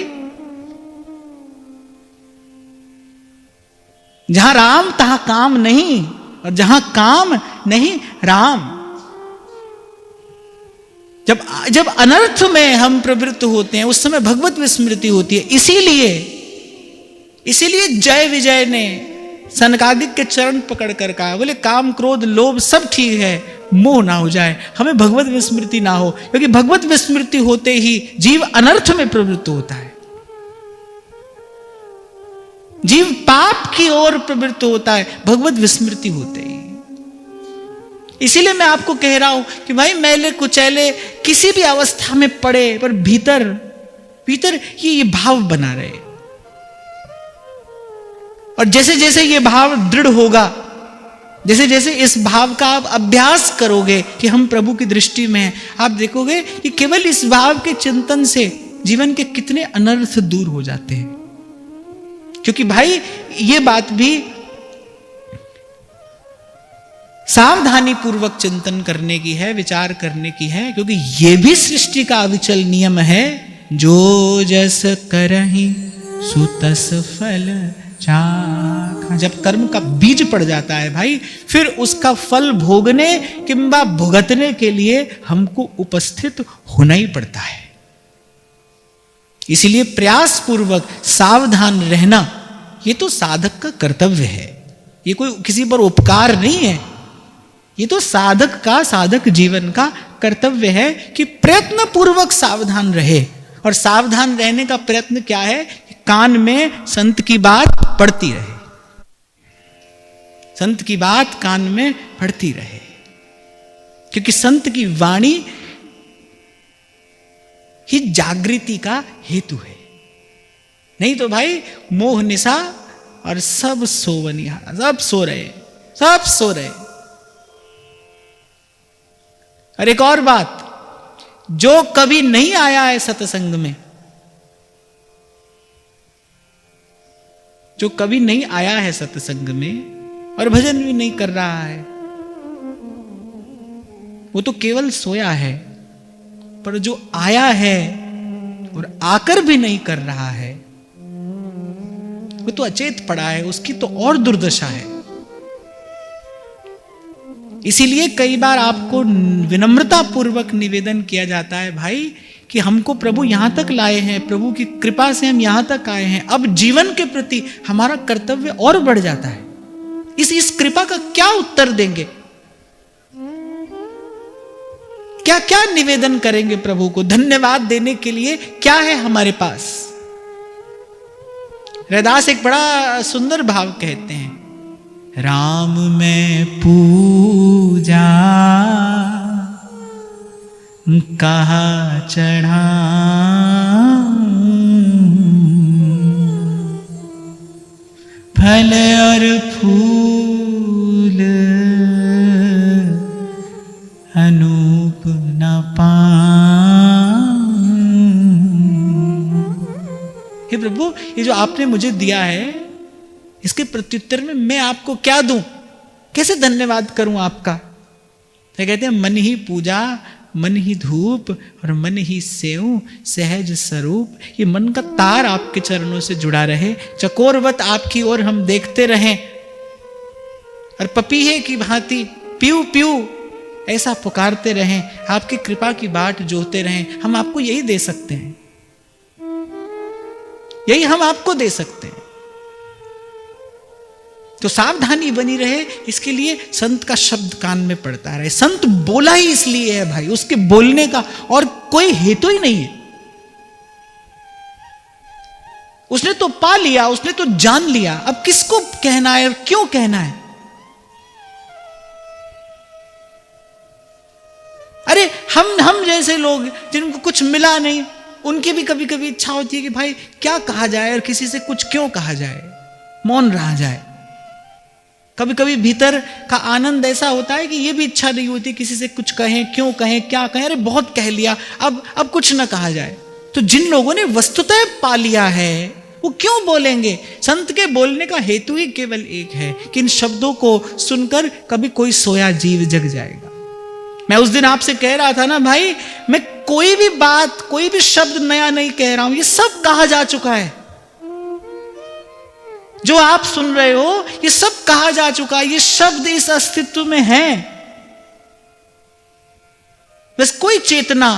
जहां राम तहां काम नहीं, और जहां काम नहीं राम। जब अनर्थ में हम प्रवृत्त होते हैं उस समय भगवत विस्मृति होती है। इसीलिए जय विजय ने सनकादिक के चरण पकड़ कर कहा, बोले काम क्रोध लोभ सब ठीक है, मोह ना हो जाए, हमें भगवत विस्मृति ना हो, क्योंकि भगवत विस्मृति होते ही जीव अनर्थ में प्रवृत्त होता है, जीव पाप की ओर प्रवृत्त होता है भगवत विस्मृति होते ही। इसीलिए मैं आपको कह रहा हूं कि भाई मैले कुचैले किसी भी अवस्था में पड़े, पर भीतर ये भाव बना रहे, और जैसे जैसे ये भाव दृढ़ होगा, जैसे जैसे इस भाव का आप अभ्यास करोगे कि हम प्रभु की दृष्टि में हैं, आप देखोगे कि केवल इस भाव के चिंतन से जीवन के कितने अनर्थ दूर हो जाते हैं। क्योंकि भाई ये बात भी सावधानी पूर्वक चिंतन करने की है, विचार करने की है, क्योंकि ये भी सृष्टि का अविचल नियम है, जो जस करहि सुतस फल चाखा। जब कर्म का बीज पड़ जाता है भाई, फिर उसका फल भोगने किंबा भुगतने के लिए हमको उपस्थित होना ही पड़ता है। इसीलिए प्रयास पूर्वक सावधान रहना ये तो साधक का कर्तव्य है, ये कोई किसी पर उपकार नहीं है, ये तो साधक का, साधक जीवन का कर्तव्य है कि प्रयत्न पूर्वक सावधान रहे। और सावधान रहने का प्रयत्न क्या है? कान में संत की बात पड़ती रहे, संत की बात कान में पड़ती रहे, क्योंकि संत की वाणी ही जागृति का हेतु है। नहीं तो भाई मोह निशा और सब सोवनिहारा, सब सो रहे। और एक और बात, जो कभी नहीं आया है सत्संग में, जो कभी नहीं आया है सत्संग में और भजन भी नहीं कर रहा है, वो तो केवल सोया है। पर जो आया है और आकर भी नहीं कर रहा है, वो तो अचेत पड़ा है, उसकी तो और दुर्दशा है। इसीलिए कई बार आपको विनम्रता पूर्वक निवेदन किया जाता है, भाई, कि हमको प्रभु यहां तक लाए हैं, प्रभु की कृपा से हम यहां तक आए हैं, अब जीवन के प्रति हमारा कर्तव्य और बढ़ जाता है। इस कृपा का क्या उत्तर देंगे, क्या क्या निवेदन करेंगे प्रभु को? धन्यवाद देने के लिए क्या है हमारे पास? रैदास एक बड़ा सुंदर भाव कहते हैं, राम में पूजा कहा चढ़ा, फल और फूल अनूप न पाऊं। हे प्रभु, ये जो आपने मुझे दिया है, इसके प्रत्युत्तर में मैं आपको क्या दूं? कैसे धन्यवाद करूं आपका? तो कहते हैं, मन ही पूजा, मन ही धूप और मन ही सेव सहज स्वरूप। ये मन का तार आपके चरणों से जुड़ा रहे, चकोरवत आपकी ओर हम देखते रहें, और पपीहे की भांति पीऊ पीऊ ऐसा पुकारते रहें, आपकी कृपा की बाट जोते रहें। हम आपको यही दे सकते हैं, यही हम आपको दे सकते हैं। तो सावधानी बनी रहे, इसके लिए संत का शब्द कान में पड़ता रहे। संत बोला ही इसलिए है भाई, उसके बोलने का और कोई हेतु ही नहीं है। उसने तो पा लिया, उसने तो जान लिया, अब किसको कहना है और क्यों कहना है? अरे हम जैसे लोग जिनको कुछ मिला नहीं, उनकी भी कभी कभी इच्छा होती है कि भाई क्या कहा जाए और किसी से कुछ क्यों कहा जाए, मौन रहा जाए। कभी कभी भीतर का आनंद ऐसा होता है कि ये भी इच्छा नहीं होती किसी से कुछ कहें, क्यों कहें, क्या कहें, अरे बहुत कह लिया, अब कुछ ना कहा जाए। तो जिन लोगों ने वस्तुतः पा लिया है वो क्यों बोलेंगे? संत के बोलने का हेतु ही केवल एक है कि इन शब्दों को सुनकर कभी कोई सोया जीव जग जाएगा। मैं उस दिन आपसे कह रहा था ना भाई, मैं कोई भी बात, कोई भी शब्द नया नहीं कह रहा हूं, ये सब कहा जा चुका है। जो आप सुन रहे हो ये सब कहा जा चुका है, ये शब्द इस अस्तित्व में हैं। बस कोई चेतना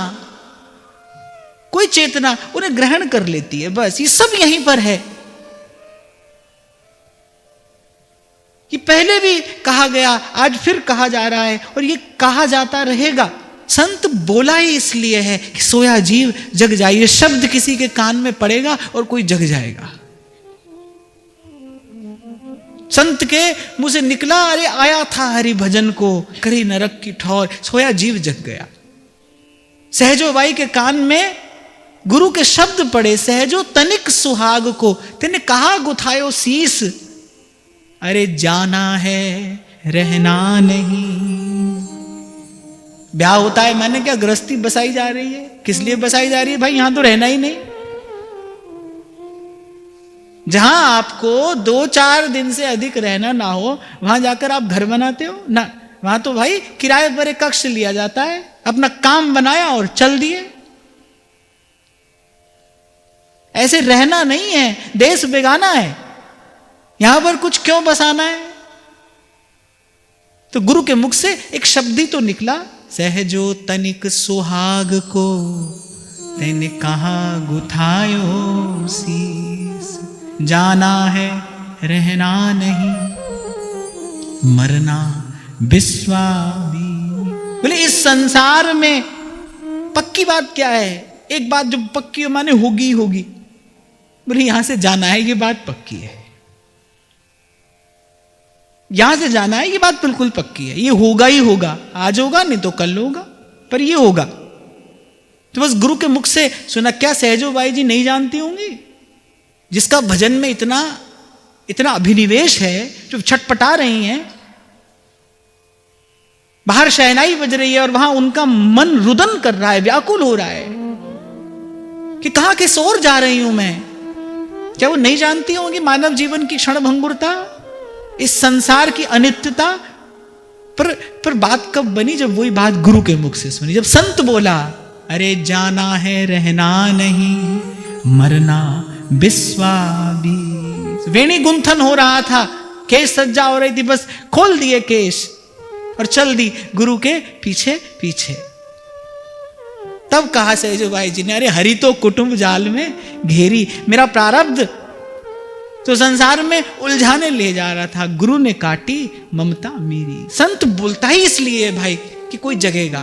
उन्हें ग्रहण कर लेती है, बस ये सब यहीं पर है। ये पहले भी कहा गया, आज फिर कहा जा रहा है और ये कहा जाता रहेगा। संत बोला ही इसलिए है कि सोया जीव जग जाए। ये शब्द किसी के कान में पड़ेगा और कोई जग जाएगा। संत के मुंह से निकला, अरे आया था हरि भजन को, करी नरक की ठौर, सोया जीव जग गया। सहजो बाई के कान में गुरु के शब्द पड़े, सहजो तनिक सुहाग को, तेने कहा गुथायो शीस, अरे जाना है रहना नहीं। ब्याह होता है, मैंने क्या गृहस्थी बसाई जा रही है? किस लिए बसाई जा रही है भाई? यहां तो रहना ही नहीं। जहां आपको 2-4 दिन से अधिक रहना ना हो, वहां जाकर आप घर बनाते हो ना। वहां तो भाई किराए पर एक कक्ष लिया जाता है, अपना काम बनाया और चल दिए। ऐसे रहना नहीं है, देश बेगाना है, यहां पर कुछ क्यों बसाना है? तो गुरु के मुख से एक शब्द ही तो निकला, सहजो तनिक सुहाग को, तेने कहा गुथायो शीस, जाना है रहना नहीं, मरना विश्वामी। बोले इस संसार में पक्की बात क्या है? एक बात जो पक्की माने होगी होगी। बोले यहां से जाना है, ये बात पक्की है। यहां से जाना है, ये बात बिल्कुल पक्की है। ये होगा ही होगा, आज होगा नहीं तो कल होगा, पर ये होगा। तो बस गुरु के मुख से सुना। क्या सहजो बाई जी नहीं जानती होंगी? जिसका भजन में इतना इतना अभिनिवेश है, जो छटपटा रही हैं, बाहर शहनाई बज रही है और वहां उनका मन रुदन कर रहा है, व्याकुल हो रहा है कि कहां किस ओर जा रही हूं मैं। क्या वो नहीं जानती होंगी मानव जीवन की क्षणभंगुरता, इस संसार की अनित्यता? पर बात कब बनी? जब वही बात गुरु के मुख से सुनी, जब संत बोला, अरे जाना है रहना नहीं, मरना विश्वाबीज। वेणी गुंथन हो रहा था, केश सज्जा हो रही थी, बस खोल दिए केश, और चल दी गुरु के पीछे पीछे। तब कहा सहजो भाई जी ने, अरे हरि तो कुटुंब जाल में घेरी, मेरा प्रारब्ध तो संसार में उलझाने ले जा रहा था, गुरु ने काटी ममता मेरी। संत बोलता ही इसलिए भाई कि कोई जगेगा।